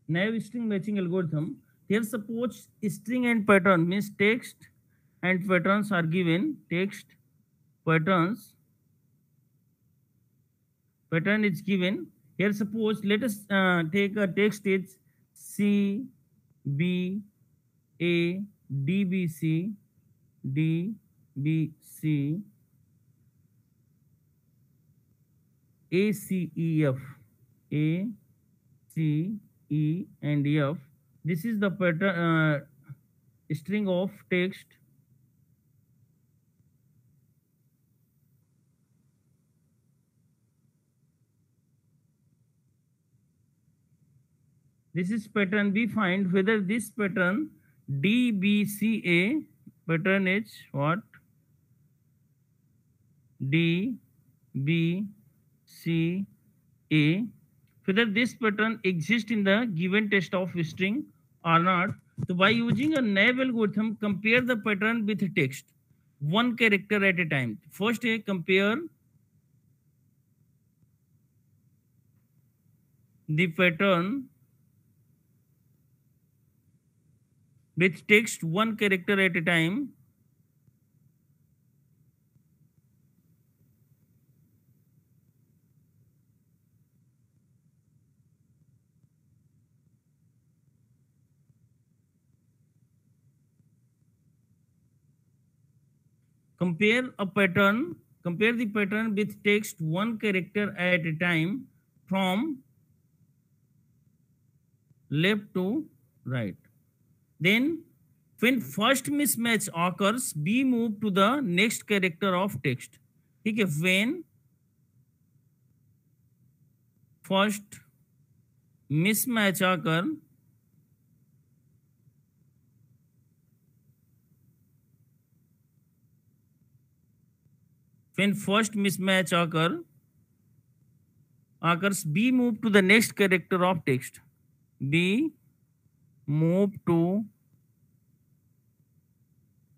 naive string matching algorithm. Here suppose string and pattern means text and patterns are given. Text patterns pattern is given. Here suppose let us take a text is C B A D B C D B C A C E F A C E and F. This is the pattern string of text. This is pattern. We find whether this pattern DBCA pattern is what? DBCA. Whether this pattern exists in the given text of string or not. So by using a naive algorithm, compare the pattern with text, one character at a time. First, compare the pattern with text, one character at a time. Compare the pattern with text, one character at a time from left to right. Then when first mismatch occurs, be moved to the next character of text. ठीक है, when first mismatch occur, occurs, be moved to the next character of text. Be moved to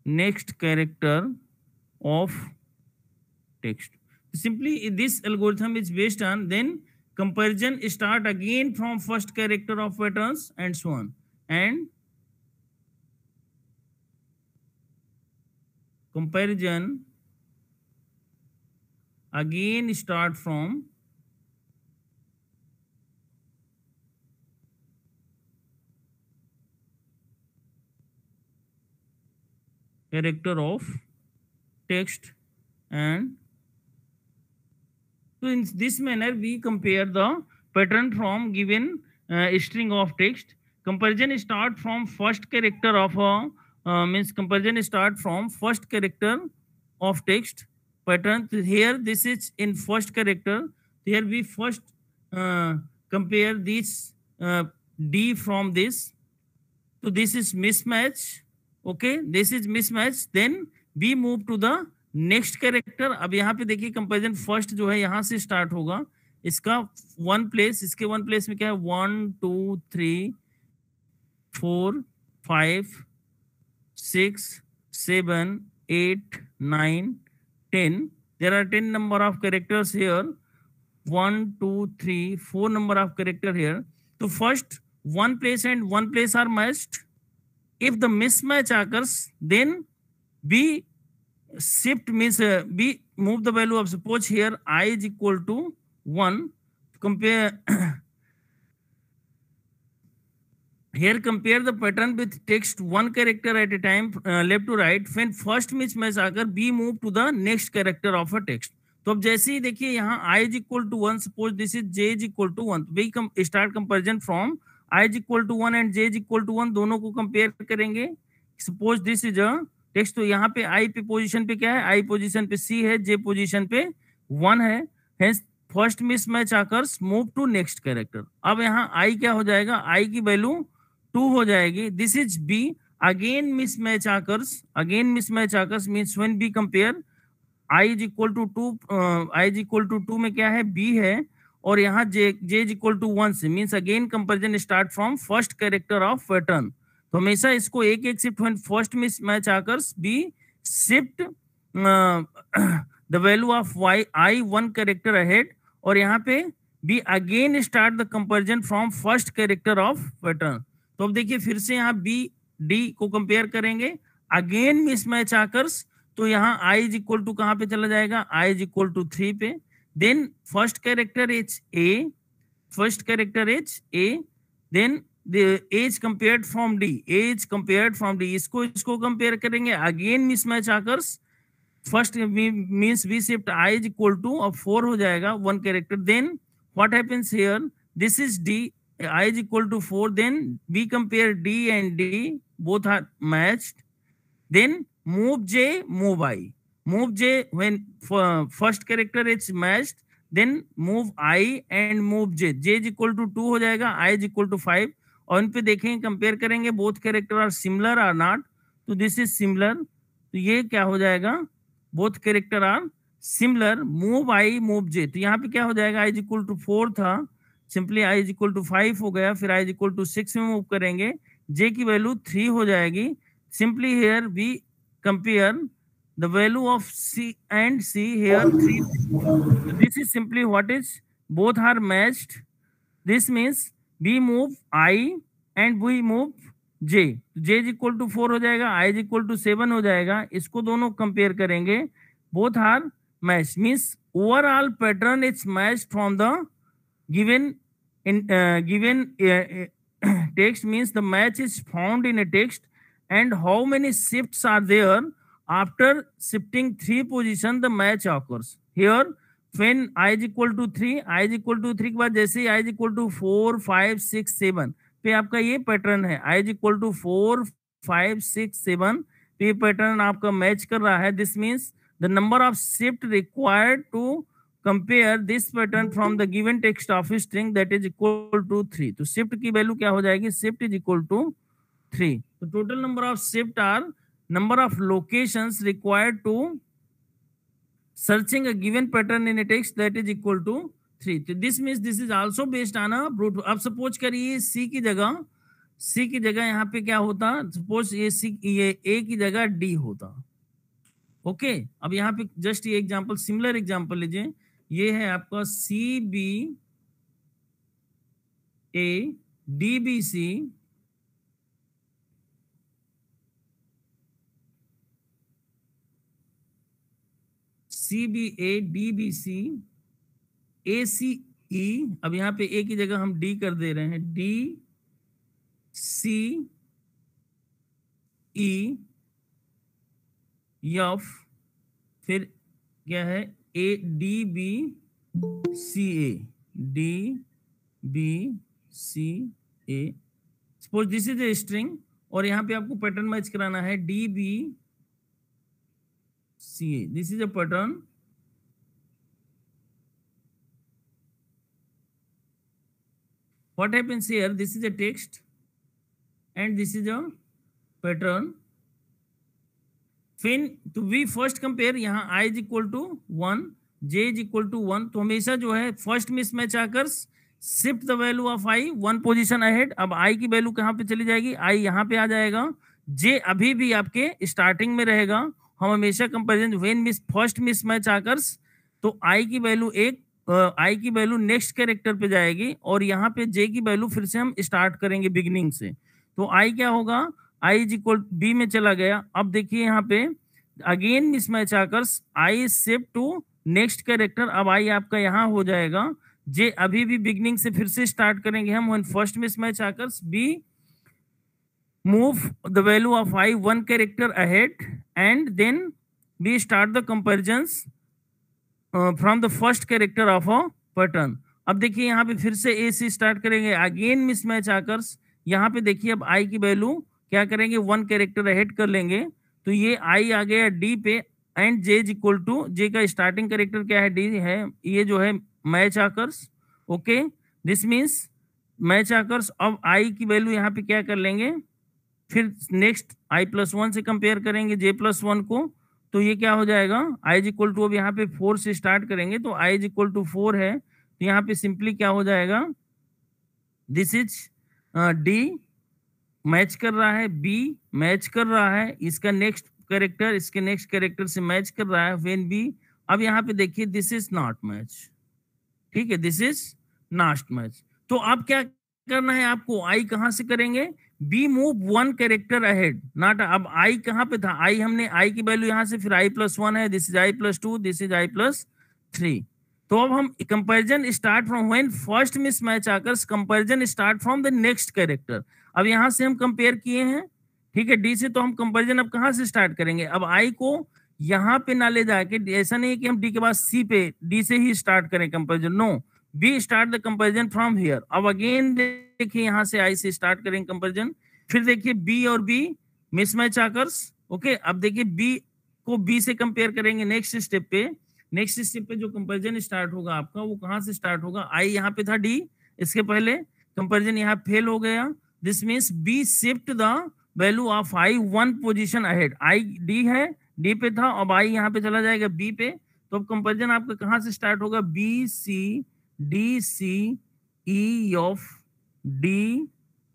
next character of text. Simply this algorithm is based on then comparison start again from first character of patterns and so on, and comparison again start from character of text. And so in this manner we compare the pattern from given string of text. Comparison start from first character of means comparison start from first character of text pattern. Here this is in first character. Here we first compare this D from this. So this is mismatch. Okay, this is mismatch. Then we move to the next character. अब यहाँ पे देखिए comparison first जो है यहाँ से start होगा, इसका वन प्लेस, इसके वन प्लेस में क्या है 1 2 3 4 5 6 7 8 9 10. There are 10 number of characters here. 1 2 3 4 number of character here. So first one place and one place are matched. If the mismatch occurs, then we shift means we move the value of, suppose here I is equal to 1. Compare here, compare the pattern with text, one character at a time left to right. When first mismatch occur, be moved to the next character of a text. तो अब जैसे ही देखिए यहाँ I is equal to 1, suppose this is J is equal to 1, we start comparison from I is equal to 1 and J is equal to 1, दोनों को compare करेंगे. Suppose this is a text, तो यहाँ पे आई पे पोजीशन पे क्या है, आई पोजीशन पे सी है, जे पोजीशन पे 1 है. Hence first mismatch occurs move to next character. अब यहाँ आई क्या हो जाएगा, आई की वैल्यू 2 हो जाएगी. This is B. Again mismatch occurs means when we compare I is equal to 2, I is equal to 2 में क्या है, बी है, और यहाँ जे इज इक्वल टू 1 से means again comparison start from first character of pattern. तो हमेशा इसको एक एक shift when first mismatch occurs we shift the value of Y I 1 character ahead. और यहाँ पे we again start the comparison from first character of pattern. तो अब देखिए फिर से यहाँ बी डी को कंपेयर करेंगे, अगेन मिसमैच आकर्स, तो यहाँ आई इज इक्वल टू कहाँ पे चला जाएगा, आई इज इक्वल टू 3 पे। Then first character is A, first character is A, then the A is compared from D, A is compared from D, इसको compare करेंगे, again mismatch occurs, first means we shift I is equal to, अब 4 हो जाएगा one character, then what happens here, this is D, I is equal to 4, then we compare D and D, both are matched, then move J, move I, move J when first character is matched, then move I and move J, J is equal to 2 हो जाएगा, आई is equal to 5, और इन पे देखेंगे compare करेंगे, both character are similar or not, तो this is similar, तो ये क्या हो जाएगा, both character are similar, move I move J, तो यहाँ पे क्या हो जाएगा, आई इज इक्वल टू 4 था, simply I is equal to 5 हो गया, फिर आई इज इक्वल टू 6 में मूव करेंगे, जे की वैल्यू 3 हो जाएगी, simply here we compare the value of C and C here 3. This is simply what is, both are matched. This means we move I and we move J. J is equal to 4 हो जाएगा, I is equal to 7 हो जाएगा, इसको दोनों compare करेंगे, both are matched, means overall pattern is matched from the given text, means the match is found in a text, and how many shifts are there after shifting 3 position the match occurs. Here when I is equal to 3, I is equal to 3 के बाद जैसे ही I is equal to 4, 5, 6, 7 पे आपका ये pattern है, I is equal to 4, 5, 6, 7 पे ये pattern आपका मैच कर रहा है, this means the number of shift required to compare this pattern from the given text of a string, that is equal to 3. तो shift की वैल्यू क्या हो जाएगी, shift is equal to 3. तो total number of shift are number of locations required to searching a given pattern in a text, that is equal to 3. So this means this is also based on a brute. अब suppose करिए C की जगह यहाँ पे क्या होता, suppose ये A की जगह D होता, ओके। अब यहाँ पे जस्ट ये एग्जांपल, सिमिलर एग्जांपल लीजिए, ये है आपका CBA DBC CBA DBC ACE, अब यहाँ पे A की जगह हम D कर दे रहे हैं, DCE F, फिर क्या है DBCA, suppose this is a string, और यहाँ पे आपको पैटर्न मैच कराना है DBCA, this is a pattern, what happens here, this is a text and this is a pattern, फिर तो we first compare, यहाँ I is equal to 1, J is equal to 1, तो हमेशा जो है first mismatch occur shift the value of I 1 position ahead, अब I की value कहाँ पे चली जाएगी, I यहाँ पे आ जाएगा, J अभी भी आपके स्टार्टिंग में रहेगा, हम हमेशा comparison when first mismatch occurs, तो आई की वैल्यू आई की वैल्यू नेक्स्ट कैरेक्टर पे जाएगी, और यहाँ पे जे की वैल्यू फिर से हम स्टार्ट करेंगे बिगिनिंग से, तो आई क्या होगा, आई इज इक्वल बी में चला गया। अब देखिए यहाँ पे again mismatch occurs, I shift to next character, अब आई आपका यहाँ हो जाएगा, जे अभी भी बिगिनिंग से फिर से स्टार्ट करेंगे हम, when first mismatch occurs, we move the value of I 1 character ahead, and then we start the comparisons from the first character of a pattern. अब देखिए यहाँ पे फिर से A से स्टार्ट करेंगे, अगेन मिसमैच आकर्स, यहाँ पे देखिए अब I की वैल्यू क्या करेंगे, 1 कैरेक्टर अहेड कर लेंगे, तो ये I आ गया D पे, and J is equal to, J का स्टार्टिंग कैरेक्टर क्या है, D है, ये जो है match occurs, okay, this means match occurs. अब I की वैल्यू यहाँ पे क्या कर लेंगे, फिर नेक्स्ट I+1 से कंपेयर करेंगे J+1 को, तो ये क्या हो जाएगा, I इज इक्वल टू, अब यहाँ पे 4 से स्टार्ट करेंगे, तो I इज इक्वल टू 4 है, तो यहाँ पे सिंपली क्या हो जाएगा, दिस इज D मैच कर रहा है, B मैच कर रहा है, इसका नेक्स्ट कैरेक्टर इसके नेक्स्ट कैरेक्टर से मैच कर रहा है, व्हेन B, अब यहाँ पे देखिए दिस इज नॉट मैच, ठीक है, दिस इज लास्ट मैच। तो अब क्या करना है आपको, आई कहां से करेंगे, we move one character ahead, not, अब आई कहां पे था, आई हमने आई की वैल्यू यहां से, फिर आई प्लस वन है, this is I plus two, this is I plus three. तो अब हम comparison start from when first miss match occurs, comparison start from the next character. अब यहां से हम कंपेयर किए हैं, ठीक है, डी से, तो हम कंपैरिजन अब कहां से स्टार्ट करेंगे, अब आई को यहां पे ना ले जाके, ऐसा नहीं है कि हम डी के बाद सी पे, डी से ही स्टार्ट करें comparison, no, we start the comparison from here. अब अगेन देखिए यहां से आई से स्टार्ट करेंगे कंपैरिजन, फिर देखिए बी और बी मिसमैच आकर्स, ओके। अब देखिए बी को बी से कंपेयर करेंगे नेक्स्ट स्टेप पे, नेक्स्ट स्टेप पे जो कंपैरिजन स्टार्ट होगा आपका वो कहां से स्टार्ट होगा, आई यहाँ पे था डी, इसके पहले कंपैरिजन यहाँ फेल हो गया, this means we shift the value of I one position ahead, I D है, डी पे था, अब आई यहाँ पे चला जाएगा बी पे, तो अब कंपैरिजन आपका कहां से स्टार्ट होगा, B C D C E of D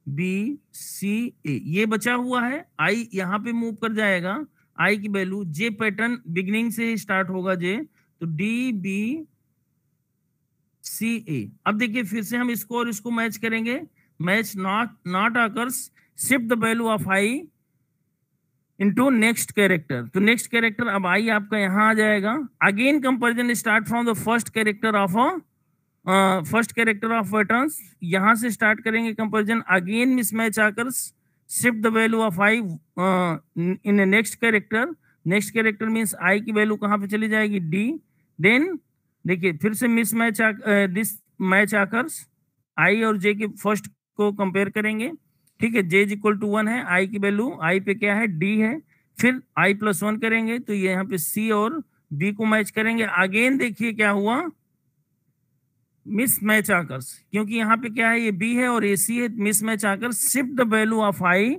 B C A, ये बचा हुआ है, आई यहाँ पे मूव कर जाएगा, आई की वैल्यू, जे पैटर्न बिगिनिंग से ही स्टार्ट होगा जे, तो डी बी सी ए। अब देखिए फिर से हम इसको और इसको मैच करेंगे, match not occurs, shift the value of I into next character, तो नेक्स्ट कैरेक्टर अब आई आपका यहां आ जाएगा, again comparison start from the first character of first character of patterns, यहां से स्टार्ट करेंगे comparison, again mismatch occurs, shift the value of I in next character, next character means I की value कहां पे चली जाएगी, डी, देन देखिए फिर से मिसमैच दिस मैच आकर्स, आई और जे के फर्स्ट को कंपेयर करेंगे, ठीक है, J is equal to one है, आई की वैल्यू आई पे क्या है, डी है, फिर आई प्लस वन करेंगे तो ये यहाँ पे सी और बी को मैच करेंगे, अगेन देखिए क्या हुआ, मिस मैच आकर्स, क्योंकि यहाँ पे क्या है, ये बी है और ए सी है, miss match occurs, shift the value of I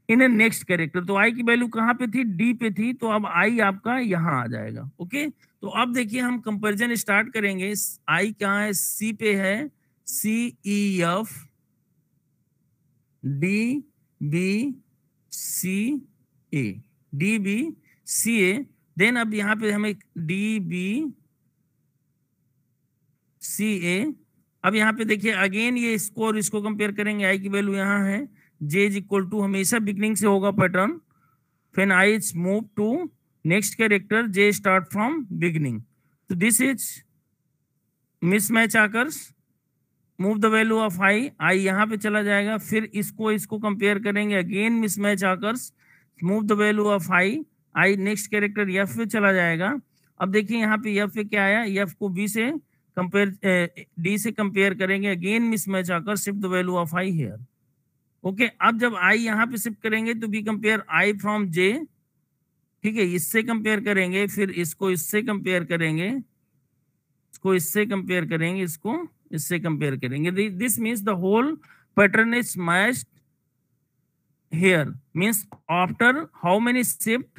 in A next character, तो आई की वैल्यू कहाँ पे थी, डी पे थी, तो अब आई आपका यहाँ आ जाएगा, ओके। तो अब देखिए हम कंपैरिजन स्टार्ट करेंगे, आई कहाँ है, सी पे है, C E F D B C A, D B C A, then अब यहाँ पे हमें डी बी सी ए, अब यहाँ पे देखिए अगेन ये इसको और इसको कंपेयर करेंगे, आई की वैल्यू यहाँ है, जे इज इक्वल टू, हमेशा बिगनिंग से होगा पैटर्न, फिर I is move to next character, J start from beginning, तो this is mismatch occurs, move the value of I, I यहाँ पे चला जाएगा, फिर इसको कंपेयर करेंगे, again mismatch occurs, move the value of I, I next character F पे चला जाएगा। अब देखिए यहाँ पे एफ पे क्या आया, एफ को बी से कंपेयर, डी से कंपेयर करेंगे, again mismatch occur, shift the value of I here, okay. अब जब आई यहाँ पे शिफ्ट करेंगे तो we compare I from J, ठीक है, इससे कंपेयर करेंगे, फिर इसको इससे कंपेयर करेंगे, इसको इससे कंपेयर करेंगे, इसको इससे कंपेयर करेंगे, this means the whole pattern is matched here, means after how many shift,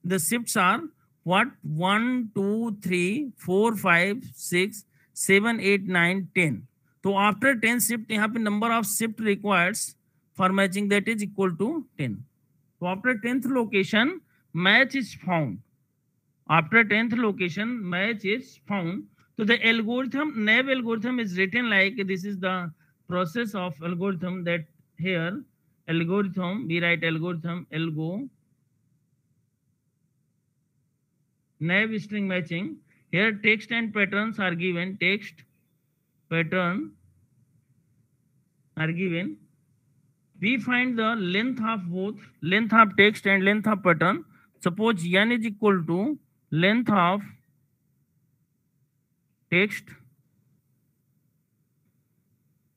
the shifts are what, 1 2 3 4 5 6 7 8 9 10, तो after 10 shift यहाँ पे number of shift requires for matching that is equal to 10, तो after 10th location match is found, after 10th location match is found, so the algorithm, naive algorithm is written like this is the process of algorithm, that here algorithm, we write algorithm, algo naive string matching, here text and patterns are given, text pattern are given, we find the length of both, length of text and length of pattern, suppose n is equal to length of text,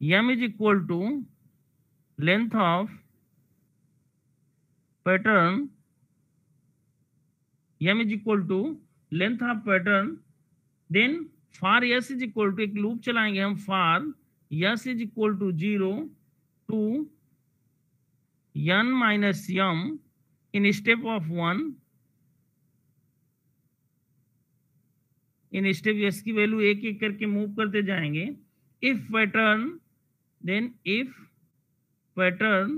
m is equal to length of pattern, m is equal to length of pattern, then for s is equal to, एक loop चलाएंगे हम, for s is equal to 0 to n minus m in step of 1, in step s की वैल्यू एक एक करके move करते जाएंगे, if pattern, then if pattern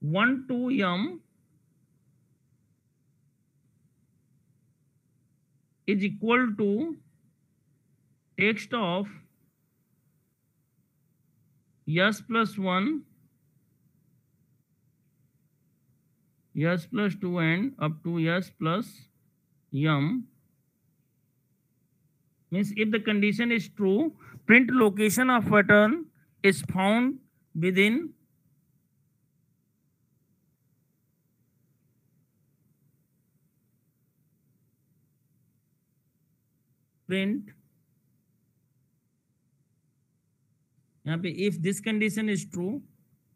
1 to m is equal to text of s plus 1, s plus 2 and up to s plus m, means if the condition is true, print location of pattern is found within print, यहाँ पे if this condition is true,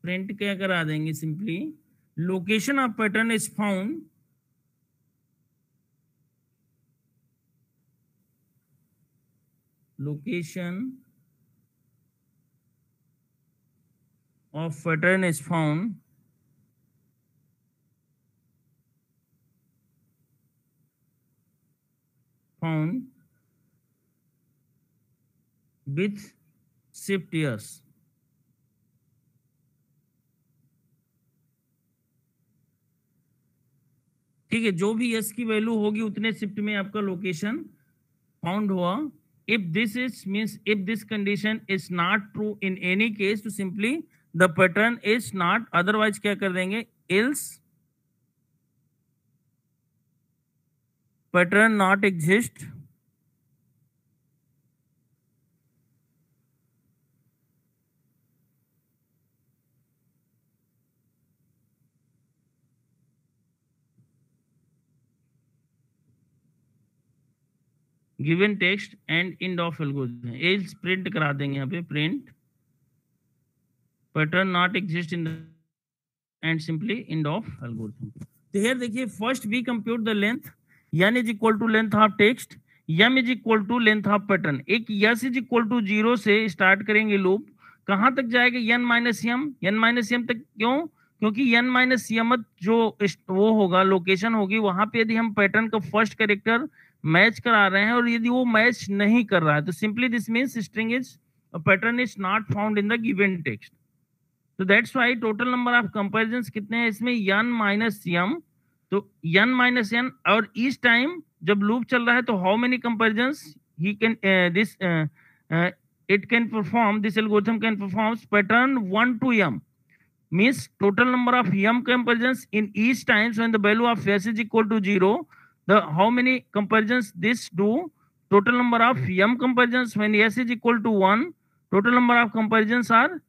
print क्या करा देंगे, simply location of pattern is found location of pattern is found with shift s. ठीक है, जो भी s की वैल्यू होगी उतने शिफ्ट में आपका लोकेशन फाउंड हुआ. If this is means if this condition is not true in any case, तो simply the pattern is not, otherwise क्या कर देंगे, else pattern not exist given text and end of algorithm. Else print करा देंगे यहाँ पे, print pattern not exist in and simply end of algorithm. तो here देखिए, first we compute the length n is equal to length of text, m is equal to length of pattern. एक s is equal to 0 से start करेंगे loop, कहाँ तक जाएगा, n minus m तक. क्यों? क्योंकि n माइनस m जो वो होगा, लोकेशन होगी, वहां पे यदि हम पैटर्न का फर्स्ट कैरेक्टर मैच करा रहे हैं और यदि वो मैच नहीं कर रहा है, तो simply this means string is pattern is not found in the given text. तो that's why total number of comparisons कितने हैं इसमें, n माइनस m. तो n माइनस n, और इस टाइम जब लूप चल रहा है तो how many comparisons he can this it can perform, this algorithm can perform pattern 1 to m, means total number of m comparisons in each times when the value of s is equal to 0. The how many comparisons this do, total number of m comparisons when s is equal to 1, total number of comparisons are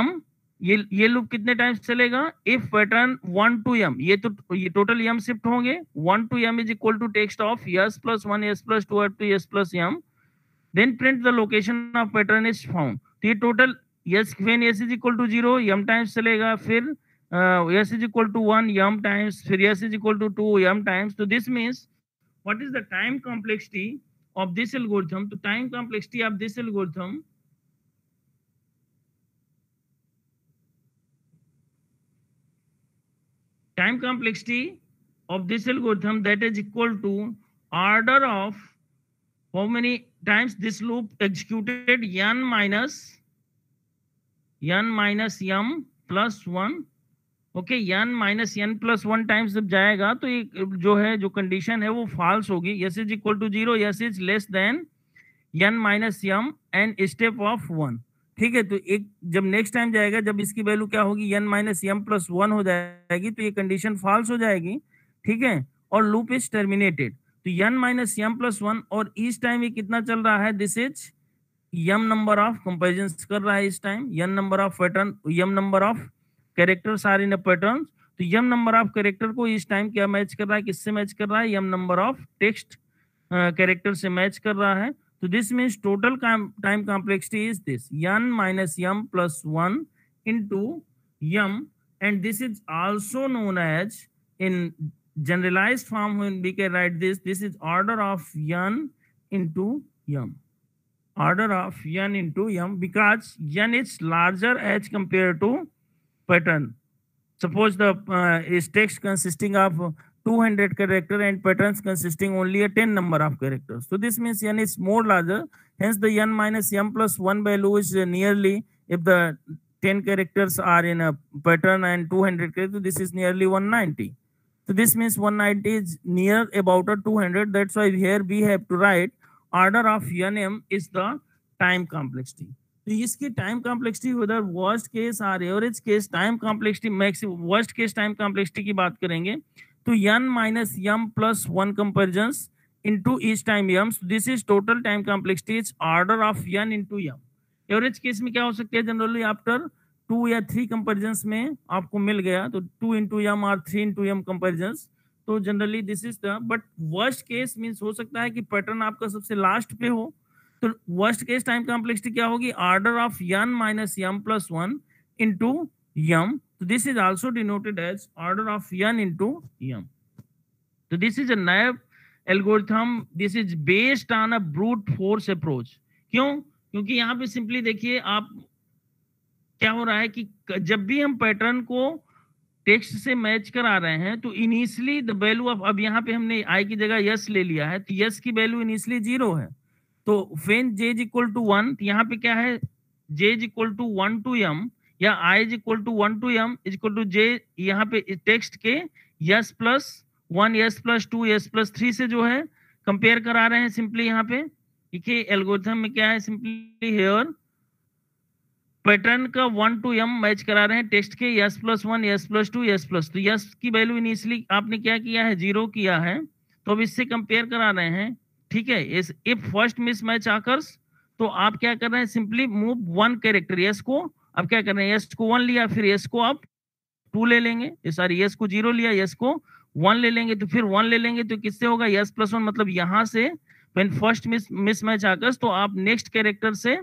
m. ये loop कितने times चलेगा, if pattern 1 to m, ये total m shift होंगे, 1 to m is equal to text of s plus 1, s plus 2 up to s plus m, then print the location of pattern is found. तो ये total s when s is equal to 0 m times चलेगा, फिर s is equal to 1 m times, फिर s is equal to 2 m times. तो this means what is the time complexity of this algorithm? तो time complexity of this algorithm that is equal to order of how many times this loop executed, n minus m plus 1. Okay, n minus n plus 1 times जब जाएगा तो ये जो है, जो condition है वो फॉल्स होगी. s is equal to 0, s is less than n minus m and step of 1. ठीक है, तो एक जब नेक्स्ट टाइम जाएगा, जब इसकी वैल्यू क्या होगी, n माइनस m प्लस 1 हो जाएगी, तो ये कंडीशन फॉल्स हो जाएगी. ठीक है, और लूप इज टर्मिनेटेड. तो n माइनस m प्लस 1, और इस टाइम ये कितना चल रहा है, this is m number of comparison कर रहा है इस time, n number of pattern, m number of characters are in a pattern. तो m नंबर ऑफ कैरेक्टर को इस टाइम क्या मैच कर रहा है, किससे मैच कर रहा है, m नंबर ऑफ टेक्स्ट कैरेक्टर से मैच कर रहा है. तो this means total time complexity is this n minus m plus 1 into m, and this is also known as in generalized form when we can write this is order of n into m, order of n into m, because n is larger as compared to pattern. Suppose the is text consisting of 200 character and patterns consisting only a 10 number of characters. So this means n is more larger, hence the n minus m plus 1 value is nearly, if the 10 characters are in a pattern and 200 characters, this is nearly 190. So this means 190 is near about a 200. That's why here we have to write order of nm is the time complexity. तो इसकी time complexity उधर worst case और average case time complexity maximum worst case time complexity की बात करेंगे तो n minus m plus 1 comparisons into each time m. So this is total time complexity. It's order of n into m. Average case में क्या हो सकता है generally after 2 या 3 कंपेरिजंस में आपको मिल गया तो 2 into m और 3 into m कंपेरिजंस तो generally this is the but worst case means हो सकता है कि पैटर्न आपका सबसे लास्ट पे हो तो वर्स्ट केस टाइम कॉम्प्लेक्सिटी क्या होगी order of n minus m plus 1 into m. So this is also denoted as order of n into m. So this is a naive algorithm. This is based on a brute force approach. क्यों? क्योंकि यहाँ पे simply देखिए आप क्या हो रहा है कि जब भी हम पैटर्न को टेक्स्ट से मैच करा रहे हैं तो इनिशियली द वैल्यू ऑफ अब यहाँ पे हमने आई की जगह यस ले लिया है तो यस की वैल्यू इनिशियली 0 है तो when j is equal to 1 यहाँ पे क्या है j is equal to 1 to m या i is equal to 1 to m is equal to j यहाँ पे टेक्स्ट के S plus 1 S plus 2 S plus 3 से जो है कंपेयर करा रहे हैं सिंपली यहाँ पे देखिए एल्गोरिथम में क्या है सिंपली हेयर पैटर्न का 1 to m मैच करा रहे हैं टेक्स्ट के S plus 1 S plus 2 S plus तो यस की वैल्यू इनिशियली आपने क्या किया है 0 किया है तो अब इससे कंपेयर करा रहे हैं ठीक है if first miss match occurs तो आप क्या कर रहे हैं सिंपली मूव 1 कैरेक्टर यस को अब क्या कर रहे हैं यस को 1 लिया फिर यस को आप 2 ले लेंगे सॉरी यस को 0 लिया यस को 1 ले लेंगे तो फिर 1 ले लेंगे तो किससे होगा यस प्लस 1 मतलब यहाँ से when first miss match occurs तो आप नेक्स्ट कैरेक्टर से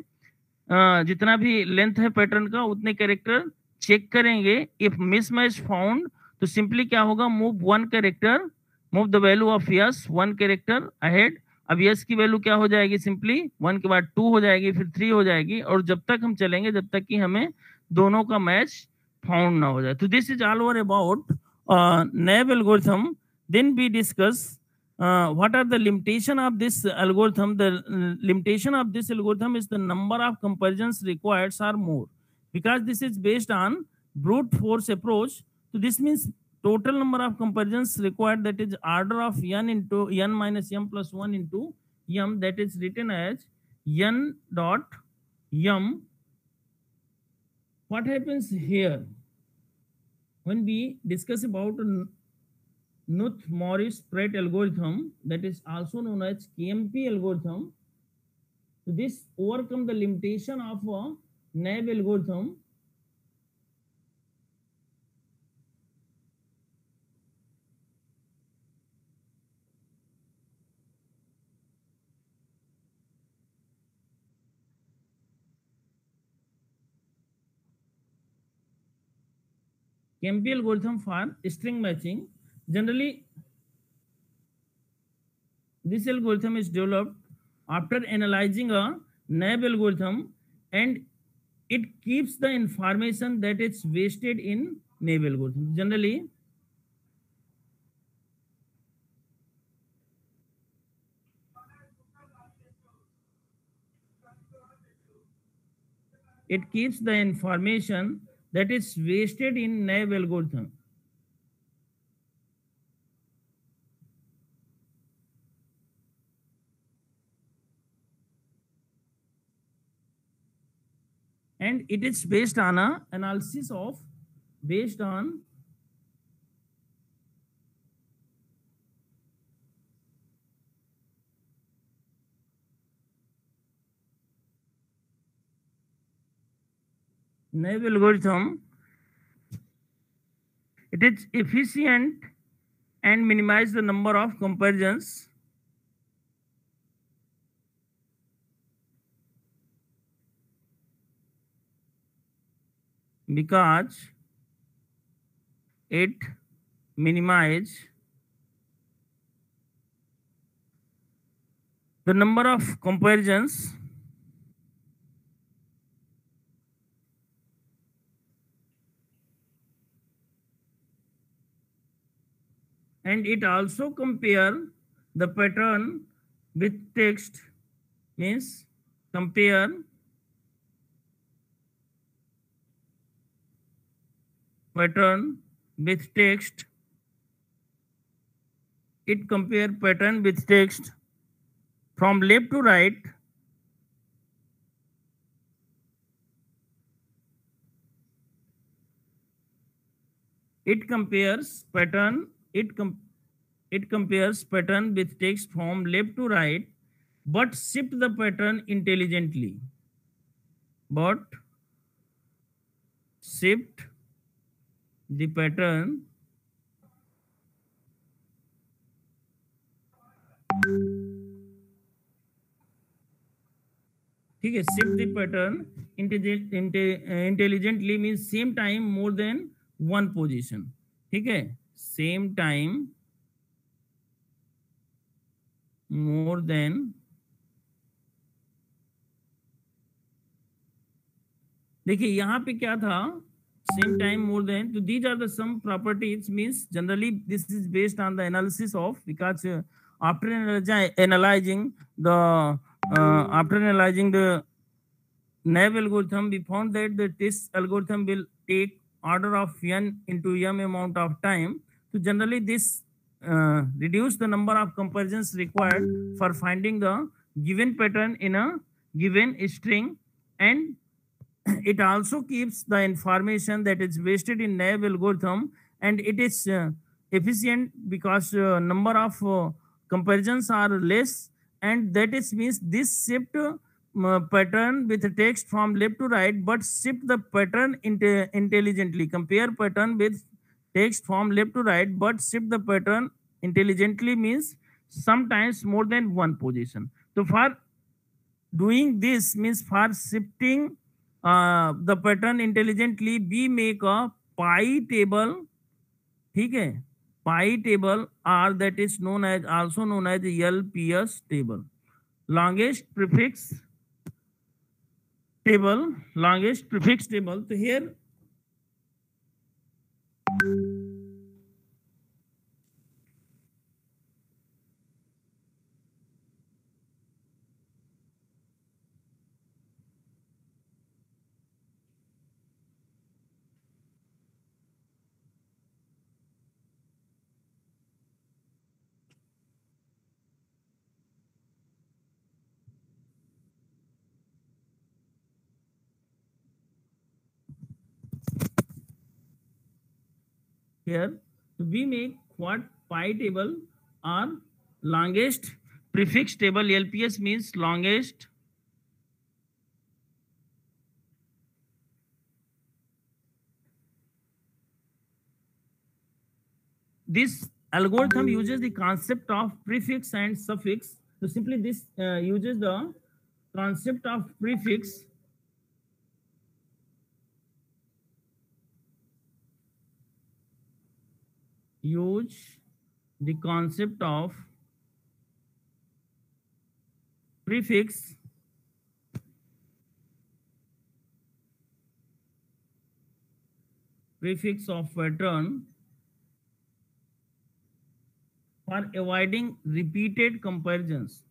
जितना भी लेंथ है पैटर्न का उतने कैरेक्टर चेक करेंगे इफ मिसमैच फाउंड तो सिंपली क्या होगा move 1 character move the value of yes 1 character ahead अब यस की वैल्यू क्या हो जाएगी सिंपली 1 के बाद 2 हो जाएगी फिर 3 हो जाएगी और जब तक हम चलेंगे जब तक कि हमें दोनों का मैच फाउंड ना हो जाए तो this is all over about naive algorithm then we discuss what are the limitation of this algorithm? The limitation of this algorithm is the number of comparisons required are more because this is based on brute force approach. So this means total number of comparisons required that is order of n into n minus m plus 1 into m that is written as n dot m. What happens here when we discuss about Knuth-Morris-Pratt algorithm that is also known as KMP algorithm. So this overcome the limitation of a naive algorithm. KMP algorithm for string matching. Generally, this algorithm is developed after analyzing a naive algorithm and it keeps the information that is wasted in naive algorithm. Generally, it keeps the information that is wasted in naive algorithm. And it is based on a analysis of based on naive algorithm. It is efficient and minimize the number of comparisons because it minimize the number of comparisons and it also compare the pattern with text means compare pattern with text it compare pattern with text from left to right. It compares pattern. It compares pattern with text from left to right, but shift the pattern intelligently. But shift the pattern ठीक है. Shift the pattern intelligently means same time more than one position. ठीक है. Same time more than देखिए यहाँ पे क्या था, same time more than. So these are the some properties means generally this is based on the analysis of, because after analyzing the naive algorithm, we found that this algorithm will take order of n into m amount of time. So generally this reduce the number of comparisons required for finding the given pattern in a given string, and it also keeps the information that is wasted in naive algorithm, and it is efficient because number of comparisons are less, and that is means this shift pattern with text from left to right, but shift the pattern intelligently. Compare pattern with text from left to right, but shift the pattern intelligently means sometimes more than one position. So for doing this means for shifting the pattern intelligently, we make a pi table. ठीक है. Pi table or that is known as also known as LPS table, longest prefix table. So here we make what pi table or longest prefix table. LPS means longest this algorithm uses the concept of prefix and suffix. So simply this uses the concept of prefix prefix of pattern for avoiding repeated comparisons.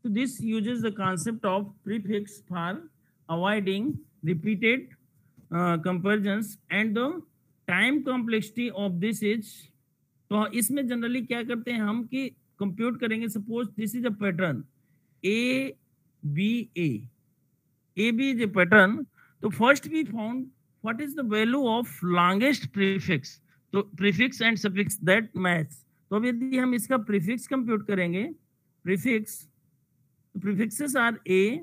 So this uses the concept of prefix for avoiding repeated comparisons, and the time complexity of this is. तो इसमें generally क्या करते हैं हम कि compute करेंगे. Suppose this is a pattern A B is a pattern. तो first we found what is the value of longest prefix. तो prefix and suffix that match. तो अब यदि हम इसका प्रीफिक्स कंप्यूट करेंगे, prefixes are a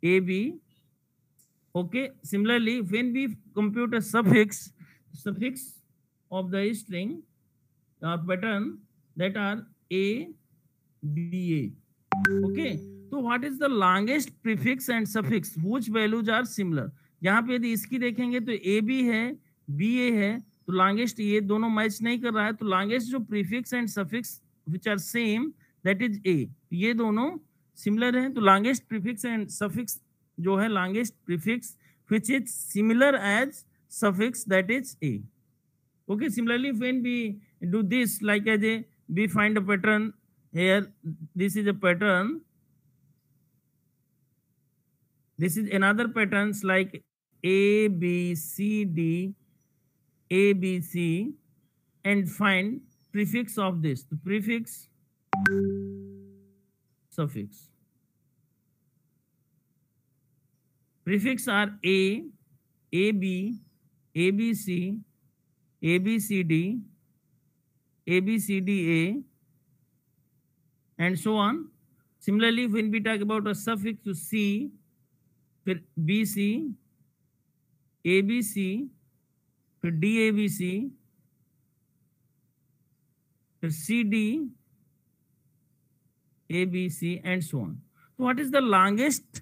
b. Okay, similarly when we compute a suffix of the string or pattern, that are a b a. Okay, so what is the longest prefix and suffix whose values are similar. यहाँ पे यदि इसकी देखेंगे तो a b है, b a है, तो longest ये दोनों मैच नहीं कर रहा है. तो लॉन्गेस्ट जो prefix and suffix which are same that is a. ये दोनों सिमिलर है. तो लॉन्गेस्ट प्रीफिक्स एंड सफिक्स जो है longest prefix which is similar as suffix, that is a. Okay, similarly when we do this, like as a we find a pattern here, this is a pattern This is another patterns like A, B, C, D, A, B, C, and find prefix of this. The prefix, suffix. Prefix are A, AB, ABC, ABCD, ABCDA, and so on. Similarly, when we talk about a suffix to C, BC, ABC, DABC, CD, ABC, and so on. So what is the longest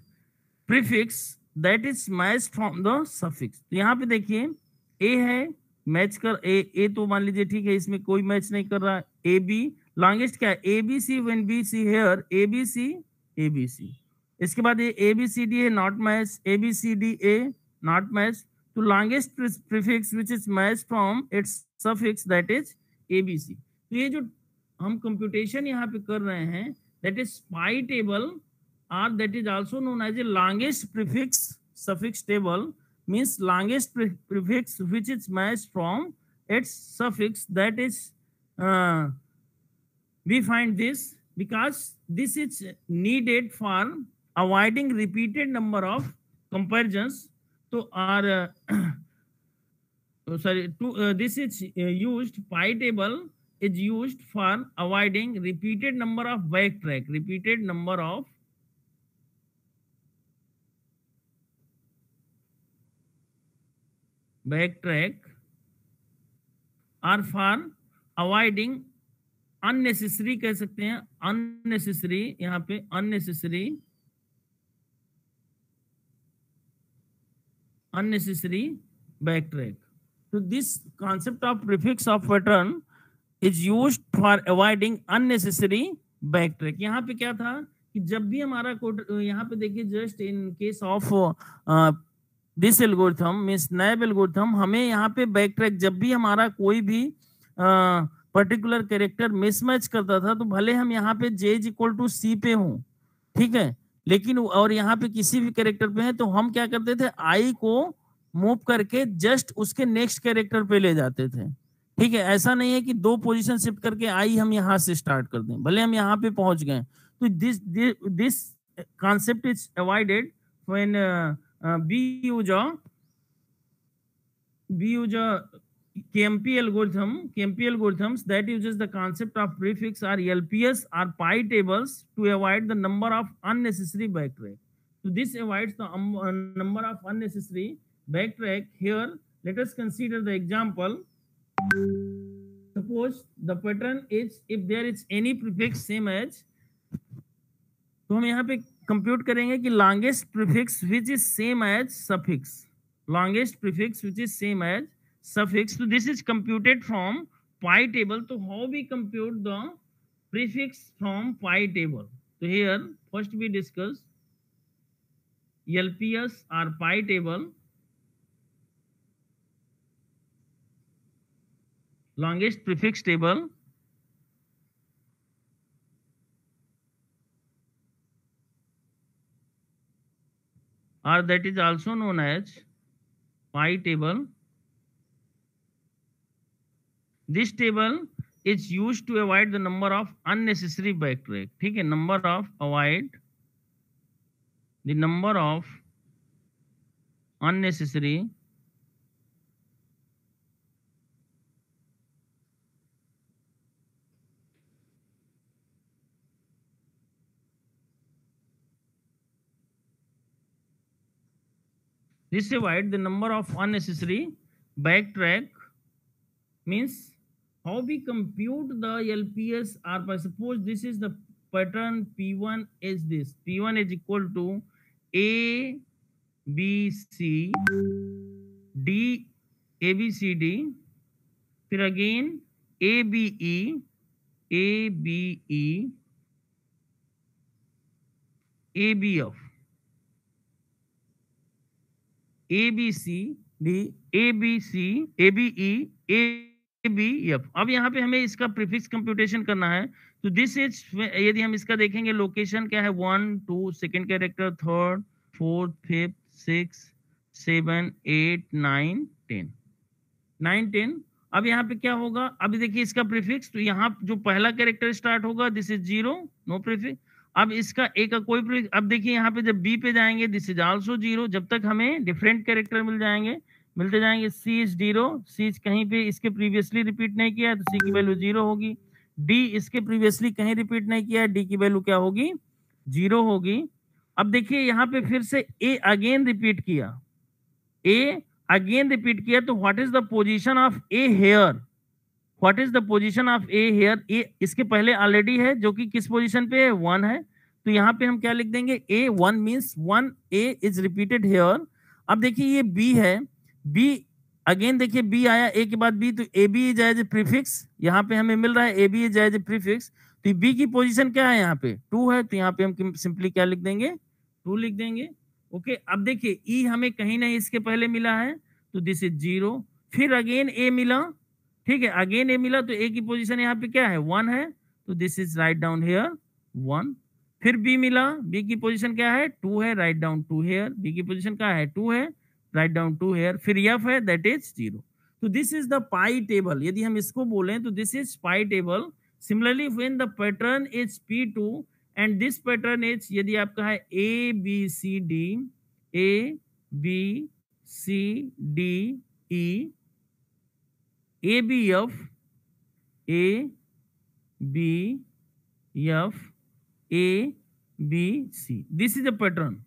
prefix that is matched from the suffix? तो यहाँ पे देखिए A है, match कर A तो मान लीजिए ठीक है, इसमें कोई मैच नहीं कर रहा. AB लॉन्गेस्ट क्या है? ABC when we see here ABC. इसके बाद ये ABCD है, not match. ABCDA not match. तो longest prefix which is match from its suffix that is ABC. तो ये जो हम कंप्यूटेशन यहाँ पे कर रहे हैं that is pi table, or that is also known as the longest prefix suffix table, means longest prefix which is matched from its suffix. That is we find this because this is needed for avoiding repeated number of comparisons to our this is used, pi table is used for avoiding repeated number of backtrack, repeated number of backtrack, or for avoiding unnecessary, कह सकते हैं unnecessary, यहाँ पे unnecessary backtrack. So this concept of prefix of pattern is used for avoiding unnecessary backtrack. यहाँ पे क्या था कि जब भी हमारा कोड, यहाँ पे देखिए just in case of this algorithm means naive algorithm, हमें यहाँ पे बैक ट्रैक जब भी हमारा कोई भी पर्टिकुलर कैरेक्टर मिसमैच करता था तो भले हम यहाँ पे j is equal to C पे हों, ठीक है, लेकिन और यहाँ पे किसी भी कैरेक्टर पे है तो हम क्या करते थे, I को मूव करके जस्ट उसके नेक्स्ट कैरेक्टर पे ले जाते थे. ठीक है, ऐसा नहीं है कि दो पोजीशन शिफ्ट करके I हम यहाँ से स्टार्ट कर दें भले हम यहाँ पे पहुंच गए. तो this concept is avoided when we use KMP algorithms that uses the concept of prefix or LPS or pi tables to avoid the number of unnecessary backtrack. So this avoids the number of unnecessary backtrack. Here, let us consider the example. Suppose the pattern is if there is any prefix same as, तो हम यहाँ पे compute करेंगे कि longest prefix which is same as suffix, longest prefix which is same as suffix. तो this is computed from pi table. तो how we compute the prefix from pi table? तो here first we discuss LPS और pi table, longest prefix table, or that is also known as pi table. This table is used to avoid the number of unnecessary backtrack. ठीक है, avoid the number of unnecessary avoid the number of unnecessary backtrack. Means how we compute the LPS or by suppose this is the pattern P1 is this. P1 is equal to A, B, C, D, A, B, C, D. फिर again A, B, E, A, B, E, A, B, F. ABC, D, ABC, ABE, ABF. अब यहाँ पे हमें इसका prefix computation करना है. तो this is, यदि हम इसका देखेंगे लोकेशन क्या है, 1 2 second character, third, fourth, fifth, six, 7, 8, 9, 10, 9, 10। अब यहाँ पे क्या होगा, अभी देखिए इसका प्रीफिक्स, तो यहाँ जो पहला कैरेक्टर स्टार्ट होगा दिस इज 0, नो प्रीफिक्स। अब इसका ए का कोई प्रीफिक्स, अब देखिए यहाँ पे जब बी पे जाएंगे दिस इज आल्सो 0, जब तक हमें डिफरेंट कैरेक्टर मिलते जाएंगे। सी इज 0, सी कहीं पे इसके प्रीवियसली रिपीट नहीं किया है तो सी की वैल्यू 0 होगी। डी इसके प्रीवियसली कहीं रिपीट नहीं किया है, डी की वैल्यू क्या होगी, 0 होगी। अब देखिए यहाँ पे फिर से ए अगेन रिपीट किया, ए अगेन रिपीट किया, तो what is the position of A here, what is the position of A here, A इसके पहले ऑलरेडी है जो कि किस पोजीशन पे है, 1 है, तो यहाँ पे हम क्या लिख देंगे, A 1 means 1, A is repeated here. अब देखिए ये बी है, बी अगेन देखिए बी आया, ए के बाद बी, तो A B is as a prefix, यहाँ पे हमें मिल रहा है A B is as a prefix, तो बी की पोजीशन क्या है, यहाँ पे 2 है, तो यहाँ पे हम सिंपली क्या लिख देंगे, 2 लिख देंगे। ओके, अब देखिए ई हमें कहीं नहीं इसके पहले मिला है, तो दिस इज 0, फिर अगेन ए मिला, ठीक है, अगेन ए मिला, तो ए की पोजीशन यहाँ पे क्या है, 1 है, तो this is write down here 1, फिर बी मिला, बी की पोजीशन क्या है, 2 है, राइट डाउन 2 हेयर, बी की पोजीशन क्या है, 2 है, राइट डाउन 2 हेयर, फिर एफ है दैट इज 0। तो this is the pi table, यदि हम इसको बोलें तो this is pi table. Similarly when the pattern is P2 and this pattern is, यदि आपका है A B C D, A B C D E, A B F, A B F, A B C, this is a pattern.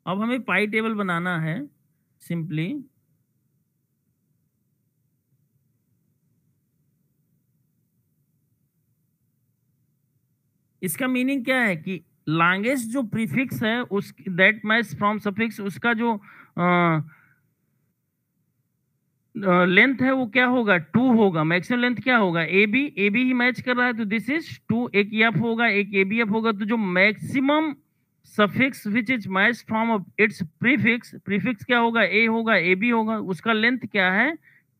अब हमें पाई table बनाना है, simply इसका meaning क्या है कि लॉन्गेस्ट जो प्रीफिक्स है उस दैट मैच फ्रॉम सफिक्स, उसका जो लेंथ है वो क्या होगा, 2 होगा, मैक्सिमम लेंथ क्या होगा, ए बी ही मैच कर रहा है, तो दिस इज 2, एक एफ होगा, एक ए बी एफ होगा, तो जो maximum suffix which is match from it's prefix, prefix क्या होगा, ए होगा, ए बी होगा, उसका लेंथ क्या है,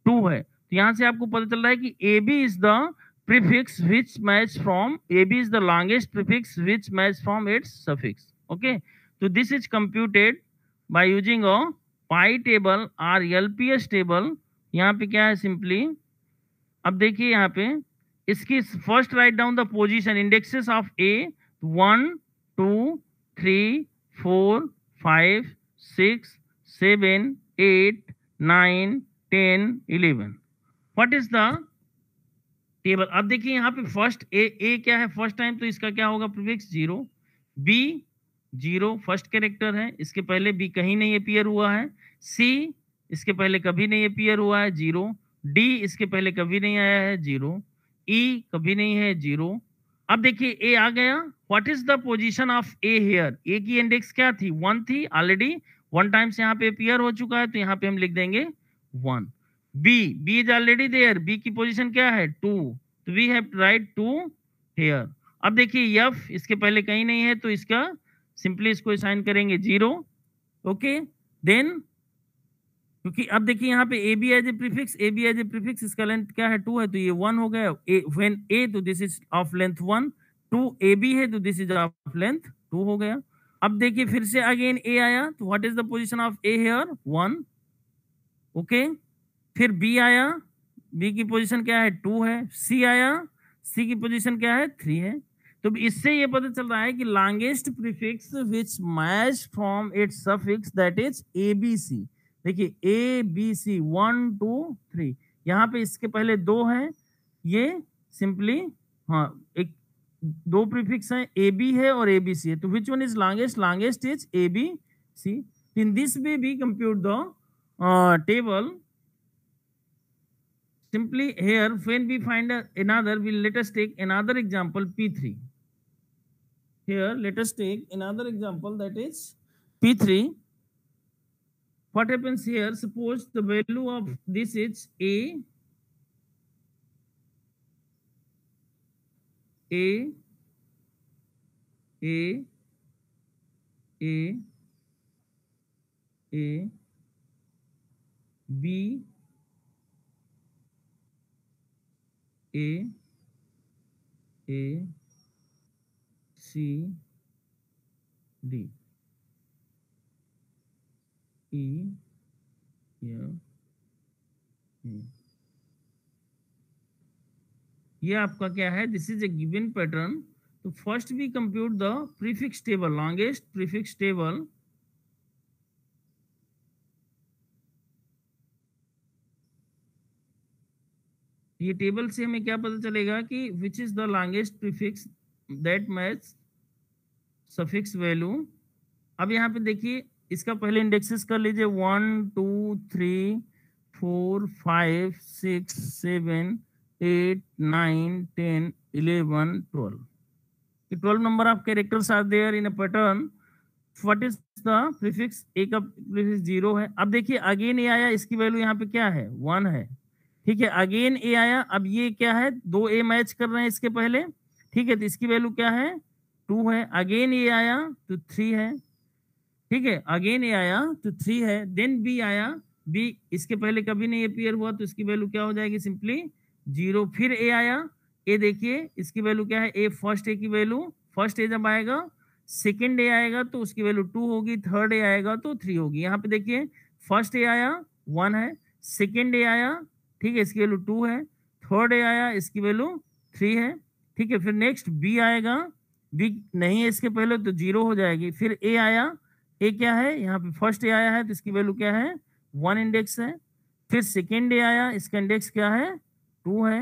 2 है। तो यहाँ से आपको पता चल रहा है कि A B is the prefix which match from, AB is the longest prefix which match from its suffix. Okay, so this is computed by using a pi table or LPS table। यहाँ पे क्या है, simply अब देखिए यहाँ पे इसकी first write down the position indexes of A, 1 2 3 4 5 6 7 8 9 10 11, what is the table. अब देखिए यहाँ पे फर्स्ट ए क्या है, फर्स्ट टाइम, तो इसका क्या होगा, प्रीफिक्स 0, बी 0 फर्स्ट कैरेक्टर है, इसके पहले बी कहीं नहीं अपीयर हुआ है, सी इसके पहले कभी नहीं अपीयर हुआ है, 0, डी इसके पहले कभी नहीं आया है, 0, ई कभी नहीं है, 0। अब देखिए ए आ गया, what is the position of A here, A की इंडेक्स क्या थी, 1 थी, ऑलरेडी 1 टाइम्स यहाँ पे अपीयर हो चुका है, तो यहाँ पे हम लिख देंगे 1। B is already there, B की पोजीशन क्या है, 2, तो we have to write 2 here. अब देखिए एफ इसके पहले कहीं नहीं है, तो इसका सिंपली इसको असाइन करेंगे 0। ओके, देन क्योंकि अब देखिए यहाँ पे A B as a prefix, A B as a prefix, इसका लेंथ क्या है, 2 है, तो ये 1 हो गया, व्हेन ए तो this is of length 1, 2 A B है तो दिस इज ऑफ लेंथ 2 हो गया। अब देखिए फिर से अगेन ए आया, तो what is the position of A here, 1। Okay, फिर बी आया, बी की पोजीशन क्या है, 2 है, सी आया, सी की पोजीशन क्या है, 3 है। तो इससे ये पता चल रहा है कि longest prefix which match from its suffix that is A B C. देखिए ए बी सी 1 2 3, यहाँ पे इसके पहले 2 हैं, ये सिंपली हाँ एक 2 प्रीफिक्स हैं, ए बी है और ए बी सी है, तो which one is longest, longest is A B C. In this way we compute the table। Simply here when we find another, let us take another example, P3. Here let us take another example, that is P3. What happens here, suppose the value of this is a a a B A C D। E ये आपका क्या है, this is a given pattern. तो first we compute the prefix table, longest prefix table. ये table से हमें क्या पता चलेगा कि which is the longest prefix that match suffix value. अब यहाँ पे देखिए, इसका पहले इंडेक्सेस कर लीजिए, 1 2 3 4 5 6 7 8 9 10 11 12। 12 number of characters are there in a pattern. What is the prefix? ए का प्रीफिक्स 0 है। अब देखिए अगेन ए आया, इसकी वैल्यू यहाँ पे क्या है, 1 है। ठीक है, अगेन ए आया, अब ये क्या है, 2 ए मैच कर रहे हैं इसके पहले। ठीक है, तो इसकी वैल्यू क्या है, 2 है। अगेन ए आया तो 3 है। ठीक है, अगेन ए आया तो 3 है। देन बी आया, बी इसके पहले कभी नहीं अपीयर हुआ, तो इसकी वैल्यू क्या हो जाएगी, सिंपली 0। फिर ए आया, ए देखिए इसकी वैल्यू क्या है, ए फर्स्ट ए की वैल्यू, फर्स्ट ए जब आएगा, सेकेंड ए आएगा तो उसकी वैल्यू 2 होगी, थर्ड ए आएगा तो 3 होगी। यहाँ पे देखिए फर्स्ट ए आया 1 है, सेकेंड ए आया, ठीक है, इसकी वैल्यू 2 है, थर्ड ए आया, इसकी वैल्यू 3 है। ठीक है, फिर नेक्स्ट बी आएगा, बी नहीं है इसके पहले तो 0 हो जाएगी। फिर ए आया, ए क्या है, यहाँ पे फर्स्ट ए आया है तो इसकी वैल्यू क्या है, 1 इंडेक्स है। फिर सेकेंड ए आया, इसका इंडेक्स क्या है, 2 है।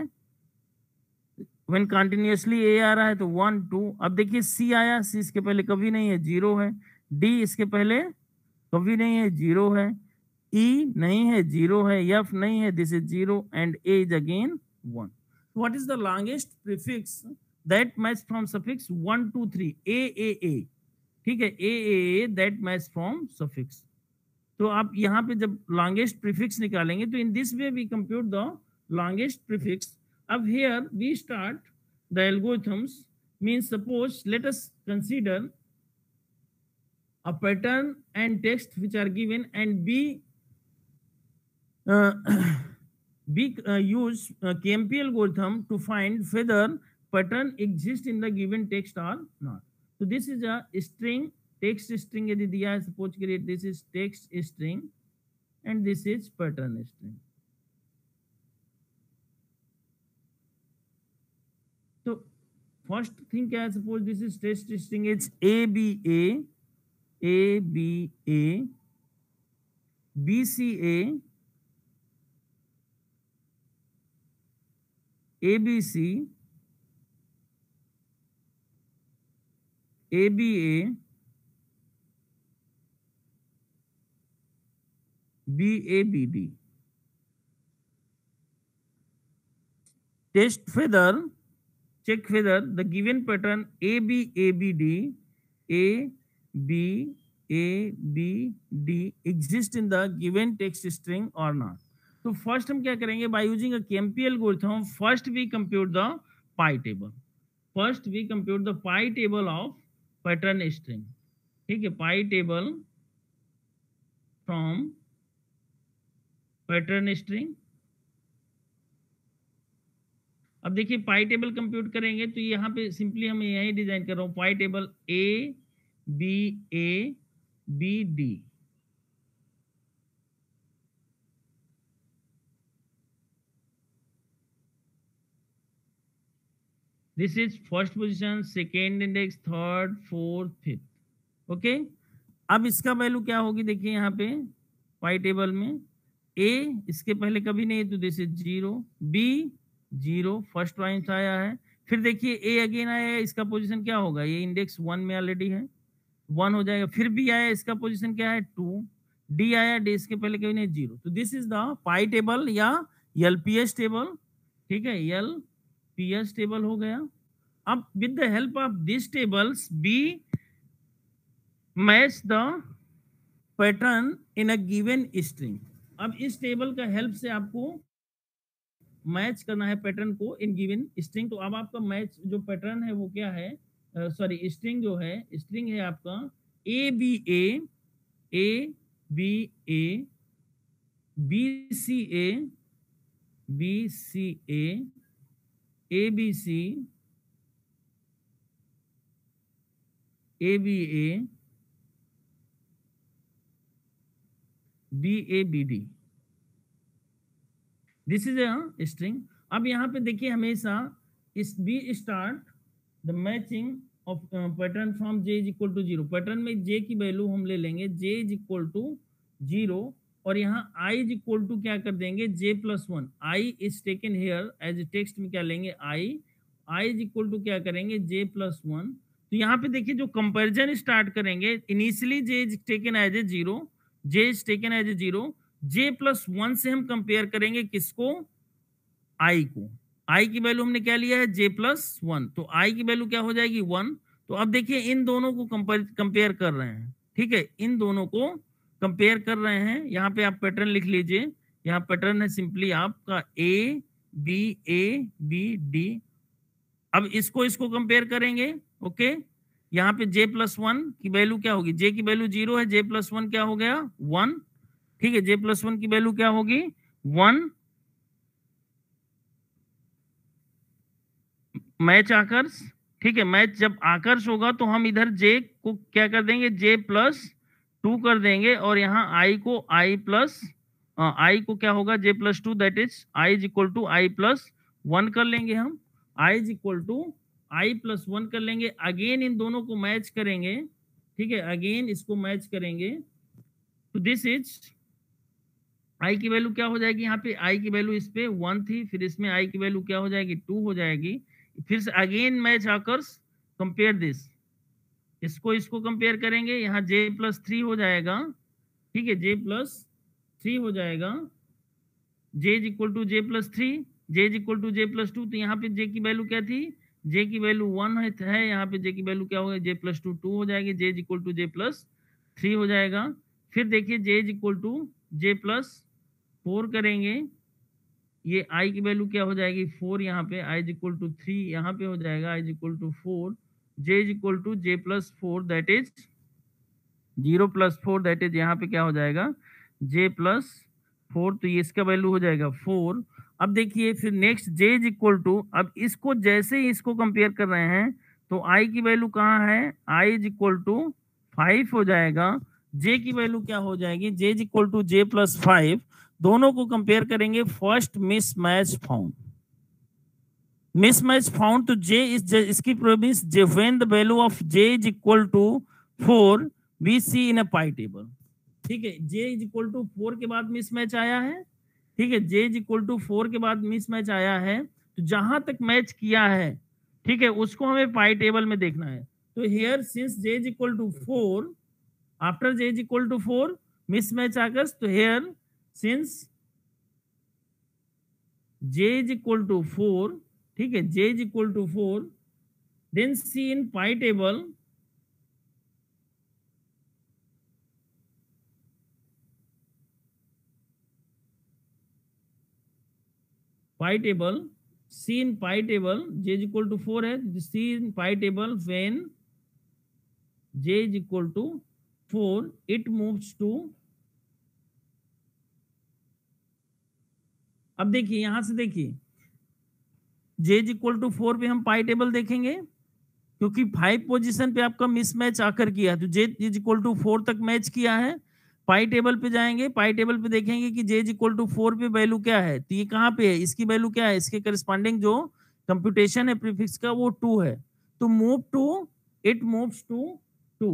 व्हेन कंटिन्यूअसली ए आ रहा है तो 1 2। अब देखिए सी आया, सी इसके पहले कभी नहीं है, 0 है। डी इसके पहले कभी नहीं है, 0 है। ई नहीं है, 0 है। एफ नहीं है, this is 0 and A is again 1। What is the longest prefix that match from suffix 1 2 3? A. ठीक है, A that match from suffix. तो आप यहाँ पे जब लॉन्गेस्ट प्रीफिक्स निकालेंगे तो in this way we compute the longest prefix. अब here we start the algorithms, means suppose let us consider a pattern and text which are given and be uh, use KMP algorithm to find whether pattern exists in the given text or not. So this is a string, text string यदि दिया है, suppose करिए this is text string and this is pattern string. तो first thing क्या है, suppose this is test string is A B A B C A B C A B A B D. Test further, check whether the given pattern ABD exists in the given text string or not. तो फर्स्ट हम क्या करेंगे, by using a KMP algorithm, first we compute the pi table. First we compute the pi table of pattern string. ठीक है, pi table from pattern string. अब देखिए पाई table compute करेंगे तो यहाँ पे सिंपली हम यही डिजाइन कर रहा हूँ, pi table A B D. This is first position, second index, third, fourth, fifth. Okay, अब इसका वैल्यू क्या होगी, देखिए यहाँ पे पाई टेबल में ए इसके पहले कभी नहीं है तो this is 0, B 0 first time आया है। फिर देखिए ए अगेन आया, इसका पोजीशन क्या होगा, ये इंडेक्स 1 में ऑलरेडी है, 1 हो जाएगा। फिर बी आया, इसका पोजीशन क्या है, 2। डी आया, डी इसके पहले कभी नहीं, 0। तो this is the pi table या एलपीएस टेबल। ठीक है, एलपीएस टेबल हो गया। अब with the help of this tables we match the pattern in a given string. अब इस टेबल का हेल्प से आपको मैच करना है पैटर्न को इन गिवन स्ट्रिंग। तो अब आपका मैच जो पैटर्न है वो क्या है, सॉरी स्ट्रिंग जो है, स्ट्रिंग है आपका A B A B C A B C A B BABD, this is a string. अब यहाँ पे देखिए हमेशा इस we start the matching of pattern from J is equal to 0। Pattern में J की वैल्यू हम ले लेंगे J इज इक्वल टू 0, और यहाँ I इज इक्वल टू क्या कर देंगे J+1। I is taken here as text में क्या लेंगे I इज इक्वल टू क्या करेंगे J+1। तो यहाँ पे देखिए जो कंपैरिजन स्टार्ट करेंगे, initially J is taken as a 0, J is taken as a 0, J+1 से हम कंपेयर करेंगे किसको, I को। I की वैल्यू हमने क्या लिया है J+1, तो I की वैल्यू क्या हो जाएगी 1। तो अब देखिए इन दोनों को कंपेयर कर रहे हैं, ठीक है, इन दोनों को कंपेयर कर रहे हैं। यहाँ पे आप पैटर्न लिख लीजिए, यहाँ पैटर्न है सिंपली आपका A B D। अब इसको कंपेयर करेंगे, ओके। यहाँ पे J+1 की वैल्यू क्या होगी, J की वैल्यू 0 है, J+1 क्या हो गया 1, ठीक है, J+1 की वैल्यू क्या होगी 1। मैच आकर्ष, ठीक है, मैच जब आकर्ष होगा तो हम इधर J को क्या कर देंगे J+2 कर देंगे, और यहाँ I को I को क्या होगा J+2, that is I is equal to I+1 कर लेंगे हम, I is equal to I+1 कर लेंगे। अगेन इन दोनों को मैच करेंगे, ठीक है, अगेन इसको मैच करेंगे, तो दिस इज I की वैल्यू क्या हो जाएगी, यहाँ पे I की वैल्यू इस पे 1 थी, फिर इसमें I की वैल्यू क्या हो जाएगी 2 हो जाएगी। फिर से again match occurs compare this, इसको कंपेयर करेंगे, यहाँ J+3 हो जाएगा, ठीक है, J+3 हो जाएगा, J is equal to J+3, J is equal to J+2। तो यहाँ पे J की वैल्यू क्या थी, J की वैल्यू 1 है, यहाँ पे J की वैल्यू क्या होगा J+2 2 हो जाएगी, J is equal to J+3 हो जाएगा। फिर देखिए J is equal to J+4 करेंगे, ये I की वैल्यू क्या हो जाएगी 4, यहाँ पे I इज इक्वल टू 3 यहाँ पे हो जाएगा, I is equal to 4, J is equal to J+4 that is 0+4, that is यहाँ पे क्या हो जाएगा J+4, तो ये इसका वैल्यू हो जाएगा 4। अब देखिए फिर next J is equal to, अब इसको जैसे ही इसको कंपेयर कर रहे हैं तो I की वैल्यू कहाँ है, I इज इक्वल टू 5 हो जाएगा, J की वैल्यू क्या हो जाएगी J is equal to J+5। दोनों को कंपेयर करेंगे, first mismatch found, mismatch found, तो J इज इसकी probability J when the value of J is equal to 4 we see in a pi table, ठीक है, J इज इक्वल टू 4 के बाद mismatch आया है, ठीक है, J इज इक्वल टू 4 के बाद मिसमैच आया है, तो जहां तक मैच किया है, ठीक है, उसको हमें पाई टेबल में देखना है। तो here since J is equal to 4, after J is equal to 4 mismatch occurs, तो here since J is equal to 4, ठीक है, J is equal to 4, then C in pi table, C in pi table, J is equal to 4 है, C in pi table when J is equal to 4, it moves to, अब देखिए यहां से देखिए J is equal to 4 पे हम पाई table देखेंगे, क्योंकि 5 पोजीशन पे आपका मिसमैच आकर किया है, तो J is equal to 4 तक मैच किया है। पाई टेबल पे जाएंगे, पाई टेबल पे देखेंगे कि J इज इक्वल टू 4 पे वैल्यू क्या है, तो ये कहाँ पे है, इसकी वैल्यू क्या है, इसके करस्पॉन्डिंग जो कंप्यूटेशन है प्रीफिक्स का वो 2 है, तो इट मूव्स टू 2,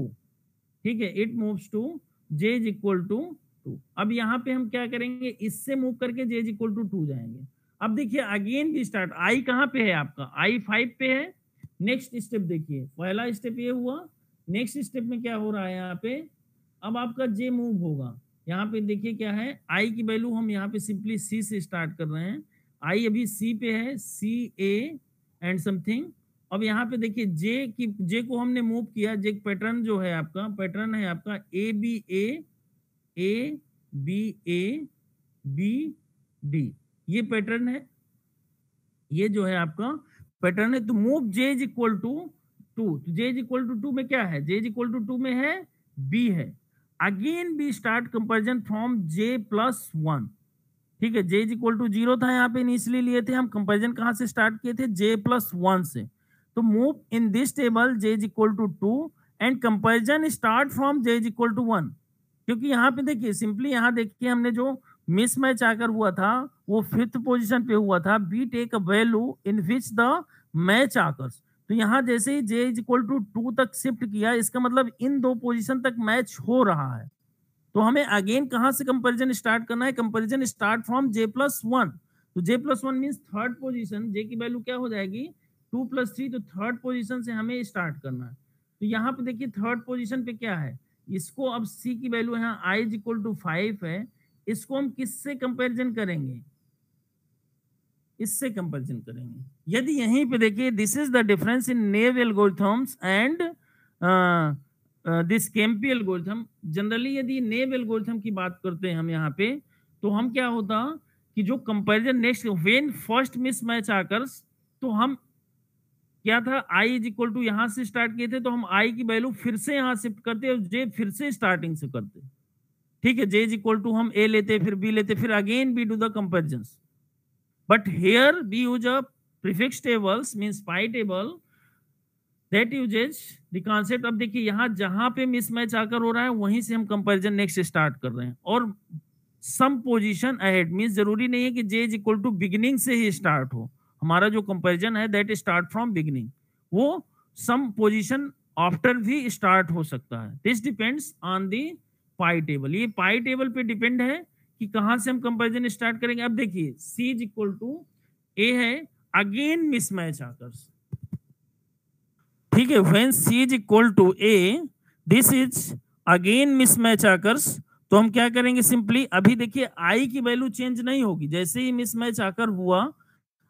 ठीक है, it moves to J is equal to 2। अब यहाँ पे हम क्या करेंगे, इससे मूव करके J इज इक्वल टू 2 जाएंगे। अब देखिए अगेन भी स्टार्ट, I कहाँ पे है आपका, I 5 पे है। नेक्स्ट स्टेप देखिए, पहला स्टेप ये हुआ, नेक्स्ट स्टेप में क्या हो रहा है यहाँ पे, अब आपका J मूव होगा, यहाँ पे देखिए क्या है, I की वैल्यू हम यहाँ पे सिंपली C से स्टार्ट कर रहे हैं, I अभी C पे है, C A एंड समथिंग। अब यहाँ पे देखिए J को हमने मूव किया, J पैटर्न जो है आपका, पैटर्न है आपका A B A B D, ये पैटर्न है, ये जो है आपका पैटर्न है। तो move J is equal to 2, तो J इज इक्वल टू 2 में क्या है, J इज इक्वल टू 2 में है B है। Again we start comparison from J+1, ठीक है, J इज इक्वल टू 0 था यहाँ पे इनिशियली लिए थे हम, कंपेरिजन कहाँ से स्टार्ट किए थे, J+1 से। तो move in this table J is equal to 2 and comparison start from J is equal to 1, क्योंकि यहाँ पे देखिए सिंपली यहाँ देखिए हमने जो मिसमैच आकर हुआ था वो 5th पोजीशन पे हुआ था। We take a value in which the match occurs. तो यहाँ जैसे ही जे इज इक्वल टू 2 तक शिफ्ट किया, इसका मतलब इन दो पोजीशन तक मैच हो रहा है। तो हमें अगेन कहाँ से कंपैरिजन स्टार्ट करना है? Comparison start from J plus one. तो J plus one means third position. J की वैल्यू क्या हो जाएगी? 2 + 3। तो थर्ड पोजीशन से हमें स्टार्ट करना है। तो यहाँ पे देखिए थर्ड पोजीशन पे क्या है, इसको अब सी की वैल्यू यहाँ आई इज इक्वल टू 5 है। इसको हम किससे कंपैरिजन करेंगे? इससे कंपैरिजन करेंगे। यदि यहीं पे देखिए this is the difference in naive algorithms and this KMP algorithm. Generally यदि नेव एल्गोरिथम की बात करते हैं हम यहाँ पे, तो हम क्या होता कि जो comparison next when first mismatch occurs, तो हम क्या था आई इज इक्वल टू यहाँ से स्टार्ट किए थे, तो हम आई की वैल्यू फिर से यहाँ शिफ्ट करते और जे फिर से स्टार्टिंग से करते। ठीक है, जे इज इक्वल टू हम ए लेते, फिर बी लेते, फिर again we do the comparison. But here we use a prefix tables means pi table that uses the concept। अब देखिए यहाँ जहां पे मिसमैच आकर हो रहा है वहीं से हम कंपैरिजन नेक्स्ट स्टार्ट कर रहे हैं। और सम पोजीशन अहेड मींस जरूरी नहीं है कि जे इज इक्वल टू बिगिनिंग से ही स्टार्ट हो। हमारा जो कंपैरिजन है दैट स्टार्ट फ्रॉम बिगिनिंग, वो सम पोजीशन आफ्टर भी स्टार्ट हो सकता है। This depends on the pi table. ये पाई टेबल पे डिपेंड है कि कहां से हम कंपैरिजन स्टार्ट करेंगे। अब देखिए C is equal to A है, अगेन मिसमैच आकर्स। ठीक है, when C is equal to A this is again mismatch occurs. तो हम क्या करेंगे? सिंपली अभी देखिए आई की वैल्यू चेंज नहीं होगी, जैसे ही मिसमैच आकर हुआ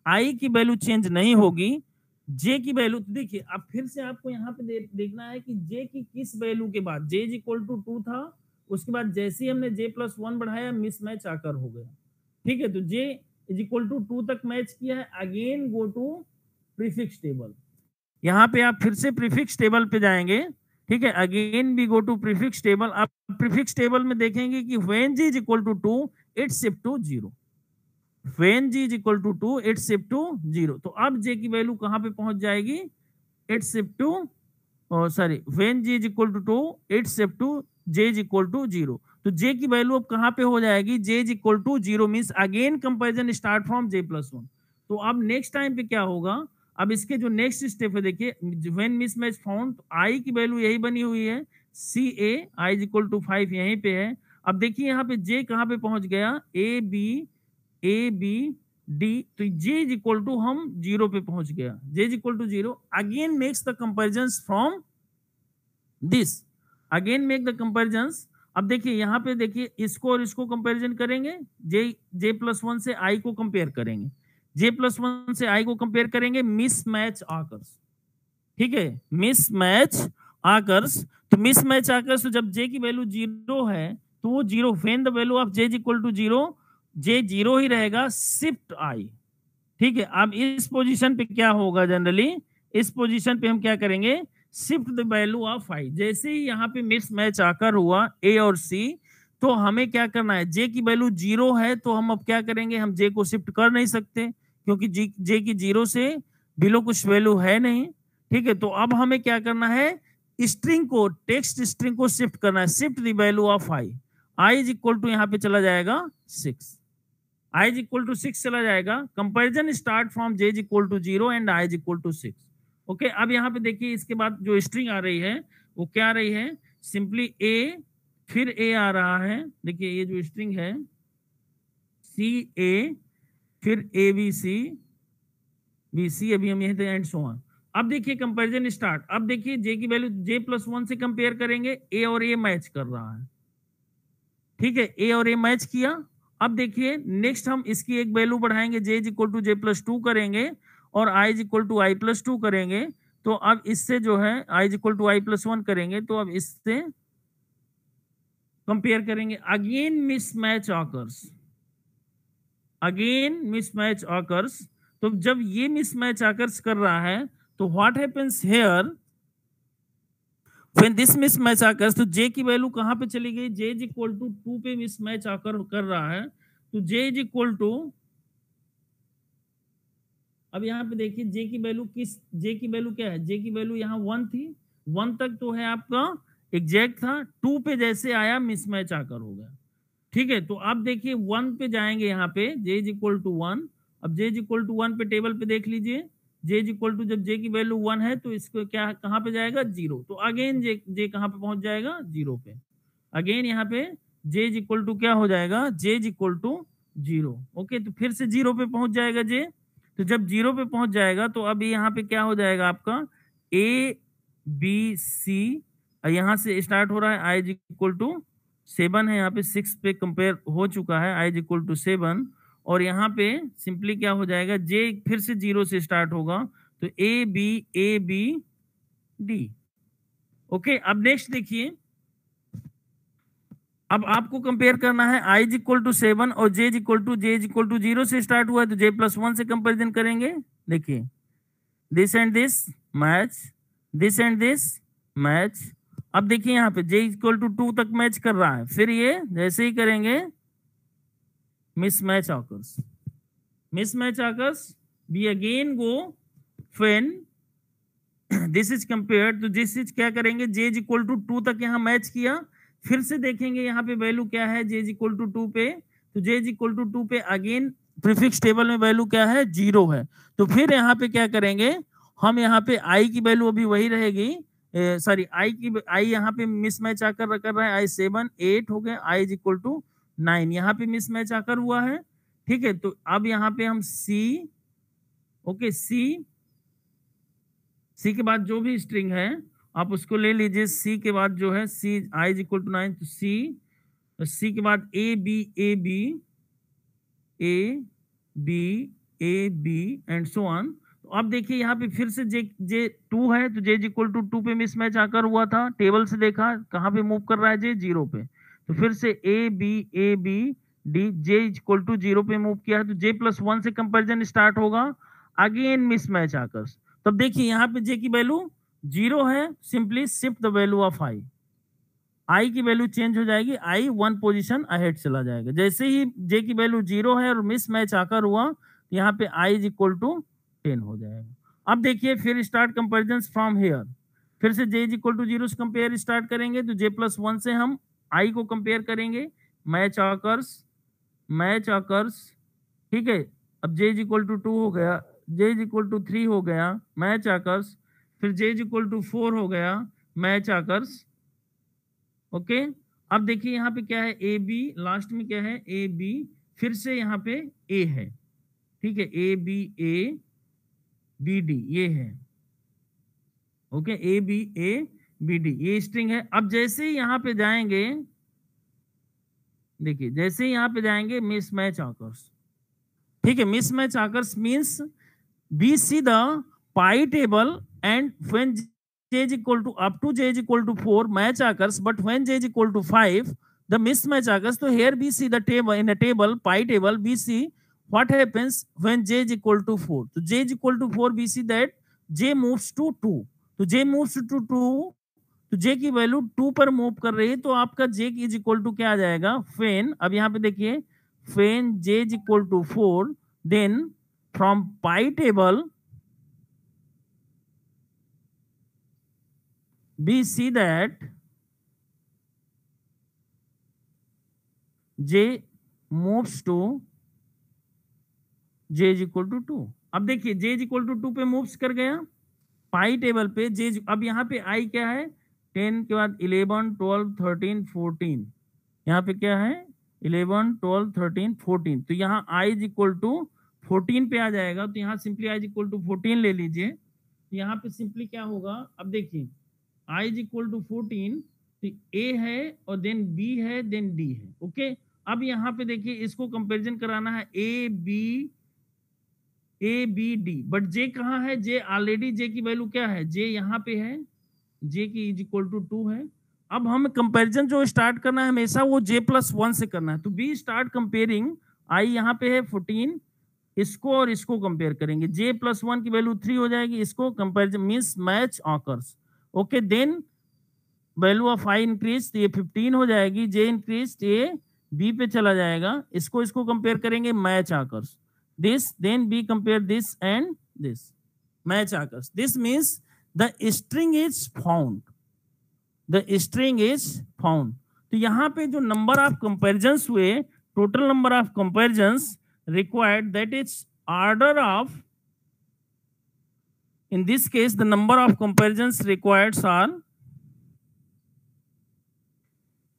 आई की वैल्यू चेंज नहीं होगी। जे की वैल्यू देखिए अब फिर से आपको यहाँ पे देखना है कि जे की किस वैल्यू के बाद, जे इज इक्वल टू 2 था, उसके बाद जैसे ही हमने जे प्लस 1 बढ़ाया मिसमैच आकर हो गया। ठीक है, तो जे इज इक्वल टू 2 तक मैच किया है, again go to prefix table. यहाँ पे आप फिर से प्रीफिक्स टेबल पे जाएंगे। ठीक है, again we go to prefix table. आप प्रीफिक्स टेबल में देखेंगे कि when G is equal to 2 it shift to 0। When G is equal to 2 it shift to 0। तो अब जे की वैल्यू कहां पे पहुंच जाएगी? It shift to sorry, when G is equal to 2 it shift to J is equal to 0। तो J की value अब कहां पे हो जाएगी? J is equal to 0 means again comparison start from J plus 1। तो अब नेक्स्ट टाइम पे क्या होगा? अब इसके जो नेक्स्ट स्टेप है देखिए, व्हेन मिसमैच फाउंड, आई की वैल्यू यही बनी हुई है सी ए, आई इज इक्वल टू 5 यहीं पे है। अब देखिए यहाँ पे जे कहां पे पहुंच गया? A B D. तो जे इज इक्वल टू हम 0 पे पहुंच गया, J is equal to 0। Again makes the comparison from this, again make the comparisons. अब देखिए यहाँ पे देखिए इसको और इसको कंपैरिजन करेंगे, जे प्लस 1 से आई को कंपेयर करेंगे, जे प्लस 1 से आई को कंपेयर करेंगे, मिसमैच आकर्स। ठीक है, मिसमैच आकर्स। तो मिसमैच आकर्स, तो जब जे की वैल्यू 0 है तो वो 0, when the value of J is equal to 0, J 0 ही रहेगा, शिफ्ट आई। ठीक है, अब इस पोजीशन पे क्या होगा? जनरली इस पोजीशन पे हम क्या करेंगे? शिफ्ट द वैल्यू ऑफ आई। जैसे ही यहाँ पे मिसमैच आकर हुआ ए और सी, तो हमें क्या करना है? जे की वैल्यू 0 है, तो हम अब क्या करेंगे? हम जे को शिफ्ट कर नहीं सकते क्योंकि जे की 0 से बिलो कुछ वैल्यू है नहीं। ठीक है, तो अब हमें क्या करना है? स्ट्रिंग को, टेक्स्ट स्ट्रिंग को शिफ्ट करना है। Shift the value of I is equal to यहाँ पे चला जाएगा 6, आई इज इक्वल टू 6 चला जाएगा। Comparison start from J is equal to 0 and I is equal to 6। Okay, अब यहाँ पे देखिए इसके बाद जो स्ट्रिंग आ रही है वो क्या आ रही है? सिंपली ए, फिर ए आ रहा है। देखिए ये जो स्ट्रिंग है सी ए, फिर ए बी सी, अभी हम यहीं एंड सो ऑन। अब देखिए कंपैरिजन स्टार्ट। अब देखिए जे की वैल्यू जे प्लस 1 से कंपेयर करेंगे, ए और ए मैच कर रहा है। ठीक है, ए और ए मैच किया। अब देखिए नेक्स्ट हम इसकी एक वैल्यू बढ़ाएंगे, J is equal to J plus 2 करेंगे और I is equal to I plus 2 करेंगे। तो अब इससे जो है I is equal to I plus 1 करेंगे, तो अब इससे कंपेयर करेंगे। Again mismatch occurs, again mismatch occurs. तो जब ये मिसमैच ऑकर्स कर रहा है तो what happens here? When this mismatch occurs, तो जे की वैल्यू कहां पे चली गई? जे इज इक्वल टू 2 पे मिसमैच आकर कर रहा है, तो जे इज इक्वल टू, अब यहाँ पे देखिए जे की वैल्यू क्या है? जे की वैल्यू यहाँ 1 थी, 1 तक तो है आपका एग्जैक्ट था, 2 पे जैसे आया मिसमैच आकर हो गया। ठीक है, तो अब देखिए 1 पे जाएंगे, यहाँ पे j इज इक्वल टू 1। अब j इज इक्वल टू 1 पे टेबल पे देख लीजिए, j इज इक्वल टू, जब j की वैल्यू 1 है तो इसको क्या कहाँ पे जाएगा, 0। तो अगेन j कहाँ पे पहुंच जाएगा, 0 पे। अगेन यहाँ पे j इज इक्वल टू क्या हो जाएगा, j is equal to 0। Okay, तो फिर से 0 पे पहुंच जाएगा j। तो जब 0 पे पहुंच जाएगा तो अब यहाँ पे क्या हो जाएगा आपका a b c, यहाँ से स्टार्ट हो रहा है i इज इक्वल टू 7 है, यहाँ पे 6 पे कंपेयर हो चुका है, i इज इक्वल टू 7। और यहाँ पे सिंपली क्या हो जाएगा, j फिर से 0 से स्टार्ट होगा, तो a b d। ओके, अब नेक्स्ट देखिए, अब आपको कंपेयर करना है i इज इक्वल टू 7 और j इज इक्वल टू 0 से स्टार्ट हुआ है, तो j प्लस 1 से कंपेरिजन करेंगे। देखिए this and this match, this and this match. अब देखिए यहाँ पे j इक्वल टू 2 तक मैच कर रहा है, फिर ये जैसे ही करेंगे mismatch occurs, mismatch occurs, we again go when this is compared, तो दिस इज क्या करेंगे, j इज इक्वल टू 2 तक यहाँ मैच किया, फिर से देखेंगे यहाँ पे वैल्यू क्या है, j इज इक्वल टू 2 पे, तो j इज इक्वल टू 2 पे अगेन प्रीफिक्स टेबल में वैल्यू क्या है, 0 है। तो फिर यहाँ पे क्या करेंगे हम, यहाँ पे i की वैल्यू अभी वही रहेगी, सॉरी i यहाँ पे मिसमैच आकर कर रहा है, i 7 8 हो गए, i इज इक्वल टू 9 यहाँ पे मिसमैच आकर हुआ है। ठीक है, तो अब यहाँ पे हम c, ओके c के बाद जो भी स्ट्रिंग है आप उसको ले लीजिए, c के बाद जो है c i is equal to 9, तो c के बाद a b and so on. तो अब देखिए यहाँ पे फिर से j 2 है, तो j इक्वल टू 2 पे मिसमैच आकर हुआ था, टेबल से देखा कहाँ पे मूव कर रहा है j, 0 पे। तो फिर से a b d, j equal to 0 पे मूव किया है, तो j प्लस 1 से कंपेरिजन स्टार्ट होगा, अगेन मिसमैच आकर। तब देखिए यहाँ पे j की वैल्यू 0 है, simply shift the value of i की वैल्यू चेंज हो जाएगी, i 1 पोजीशन अहेड चला जाएगा। जैसे ही j की वैल्यू 0 है और मिसमैच आकर हुआ, तो यहाँ पे i इज इक्वल टू 10 हो जाएगा। अब देखिए फिर स्टार्ट कंपेरिजन फ्रॉम हियर, फिर से j इज इक्वल टू 0 से कंपेयर स्टार्ट करेंगे, तो j प्लस 1 से हम i को कंपेयर करेंगे, मैच ऑकर्स। ठीक है, अब j इज इक्वल टू 2 हो गया, j इज इक्वल टू 3 हो गया, मैच ऑकर्स, फिर j इज इक्वल टू 4 हो गया, मैच ऑकर्स। ओके, अब देखिए यहाँ पे क्या है, ए बी, लास्ट में क्या है, ए बी, फिर से यहाँ पे ए है। ठीक है, ए बी डी ये है। ओके, ए बी डी ये स्ट्रिंग है। अब जैसे ही यहाँ पे जाएंगे, देखिए जैसे ही यहाँ पे जाएंगे मिसमैच ऑकर्स। ठीक है, mismatch occurs means we see the pi table and when j is equal to up to j is equal to 4 match occurs, but when j is equal to 5 the mismatch occurs. So here we see the table, in a table pi table we see what happens when j is equal to 4. तो j is equal to 4 we see that j moves to 2, तो j moves to 2, तो j की value 2 पर move कर रही है, तो आपका j is equal to क्या आ जाएगा, when, अब यहाँ पे देखिए when j is equal to 4 then from pi table we see that j moves to j is equal to 2। अब देखिए j is equal to 2 पे मूव्स कर गया पाई टेबल पे j, अब यहाँ पे i क्या है, 10 के बाद 11 12 13 14, यहाँ पे क्या है 11 12 13 14, तो यहाँ i is equal to 14 पे आ जाएगा, तो यहाँ simply i is equal to 14 ले लीजिए, तो यहाँ पे सिंपली क्या होगा, अब देखिए i is equal to 14, तो a है और देन b है देन d है। ओके, अब यहाँ पे देखिए इसको कंपैरिजन कराना है a b d, but j कहाँ है, j ऑलरेडी j की वैल्यू क्या है, j यहाँ पे है, j की इज इक्वल टू 2 है। अब हम कंपैरिजन जो स्टार्ट करना है हमेशा वो j प्लस 1 से करना है, तो बी स्टार्ट कंपेयरिंग, i यहाँ पे है 14, इसको और इसको कंपेयर करेंगे, j प्लस 1 की वैल्यू 3 हो जाएगी, इसको comparison means match occurs. Okay, then value of i increase, ये 15 हो जाएगी, j इंक्रीज, ये b पे चला जाएगा, इसको कंपेयर करेंगे, match occurs, this then b compare this and this, match occurs, this means the string is found, the string is found. तो यहाँ पे जो नंबर ऑफ कंपेरिजन्स हुए, total number of comparisons required, that is order of, in this case the number of comparisons required are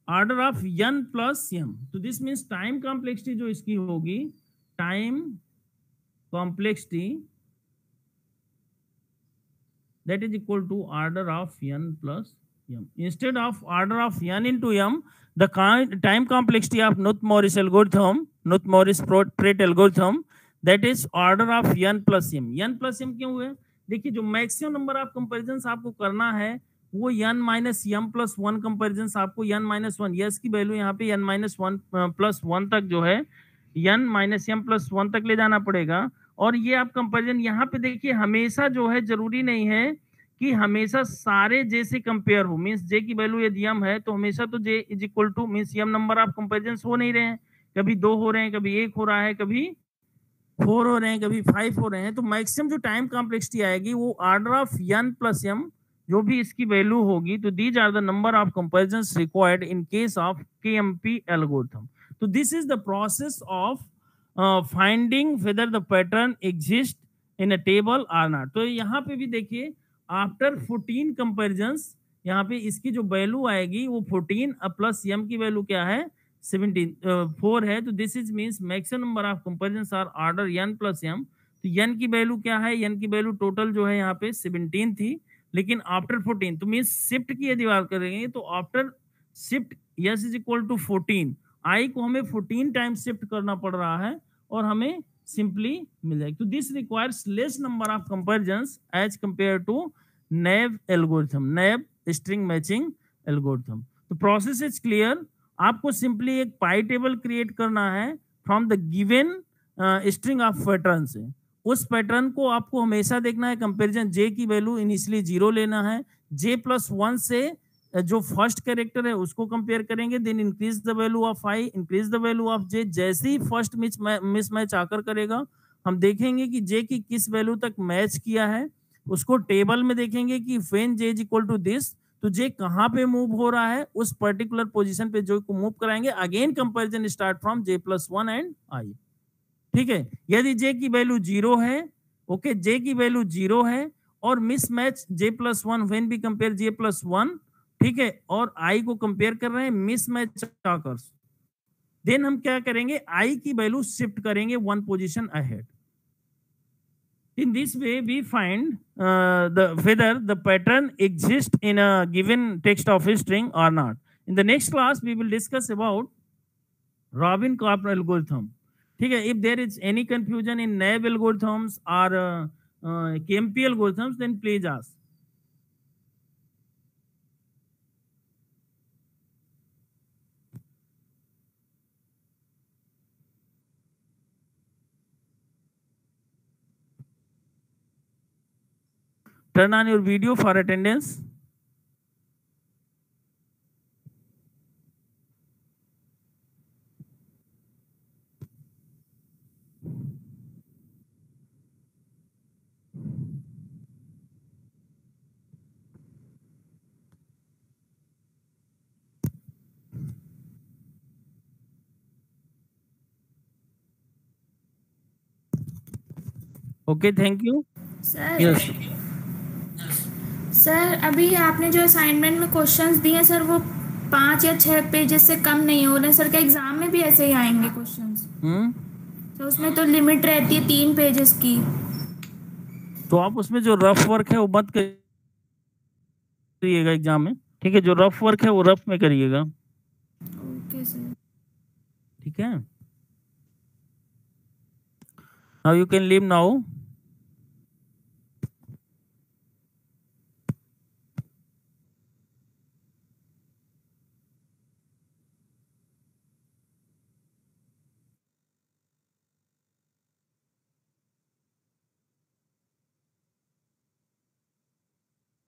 order of n plus m. तो this means time complexity जो इसकी होगी, time complexity that is equal to order of n plus m. Instead of order of n into m, the time complexity of Knuth-Morris algorithm, Knuth-Morris-Pratt algorithm, that is order of n plus m. n plus m क्यों हुए? देखिए जो maximum number of comparison आपको करना है वो n minus m plus 1 comparison आपको n minus 1, yes की वैल्यू यहाँ पे n माइनस 1 प्लस 1 तक जो है n माइनस m प्लस 1 तक ले जाना पड़ेगा। और ये आप कंपेरिजन यहाँ पे देखिए, हमेशा जो है जरूरी नहीं है कि हमेशा सारे जे से कंपेयर हो, मीन्स जे की वैल्यू यदि m है तो हमेशा तो j is equal two means m number of comparison हो नहीं रहे हैं, कभी 2 हो रहे हैं, कभी 1 हो रहा है, कभी 4 हो रहे हैं, कभी 5 हो रहे हैं। तो मैक्सिमम जो टाइम कॉम्प्लेक्सिटी आएगी वो order of n plus m, जो भी इसकी वैल्यू होगी। तो these are the number of comparisons required in case of KMP algorithm. तो this is the process of finding whether the pattern exist in a table or not. तो यहाँ पे भी देखिए आफ्टर 14 कंपेरिजन्स, यहाँ पे इसकी जो वैल्यू आएगी वो 14 प्लस m की वैल्यू क्या है 4 है। तो this is means maximum number of comparisons are order n plus m। तो n की वैल्यू क्या है, n की वैल्यू टोटल जो है यहाँ पे 17 थी, लेकिन आफ्टर 14 तो मींस शिफ्ट की यदि बात करेंगे तो after shift s is equal to 14, i को हमें 14 टाइम शिफ्ट करना पड़ रहा है और हमें सिंपली मिल जाएगी। तो this requires less number of comparisons as compare to naive algorithm, naive string matching algorithm. तो प्रोसेस इज क्लियर। आपको सिंपली एक पाई टेबल क्रिएट करना है from the given string of pattern से। उस पैटर्न को आपको हमेशा देखना है, कंपैरिजन जे की वैल्यू इनिशियली 0 लेना है, जे प्लस 1 से जो फर्स्ट कैरेक्टर है उसको कंपेयर करेंगे, then increase the value of I, increase the value of J. जैसे ही फर्स्ट मिस मैच आकर करेगा हम देखेंगे कि जे की किस वैल्यू तक मैच किया है, उसको टेबल में देखेंगे कि when J is equal to this, तो जे कहाँ पे मूव हो रहा है उस पर्टिकुलर पोजीशन पे जो को मूव कराएंगे। Again comparison start from J plus 1 and I. ठीक है, यदि जे की वैल्यू 0 है, ओके, जे की वैल्यू 0 है और mismatch J plus 1 when we compare J plus 1, ठीक है, और आई को कंपेयर कर रहे हैं मिस मैच आकर्स, देन हम क्या करेंगे, आई की वैल्यू शिफ्ट करेंगे 1 position ahead. In this way, we find whether the pattern exists in a given text of a string or not. In the next class, we will discuss about Robin-Cobb algorithm. ठीक है, if there is any confusion in naive algorithms or KMP algorithms, then please ask. Turn on your video for attendance. Okay, thank you. Sir Yes. Sir अभी आपने जो assignment में questions दिए sir वो 5 या 6 pages से कम नहीं हो रहे सर, क्या एग्जाम में भी ऐसे ही आएंगे क्वेश्चंस? तो उसमें तो लिमिट रहती है 3 पेजेस की। तो आप उसमें जो रफ वर्क है वो मत करिएगा एग्जाम में, ठीक है, जो रफ वर्क है वो रफ में करिएगा। ओके सर, ठीक है, now you can leave now.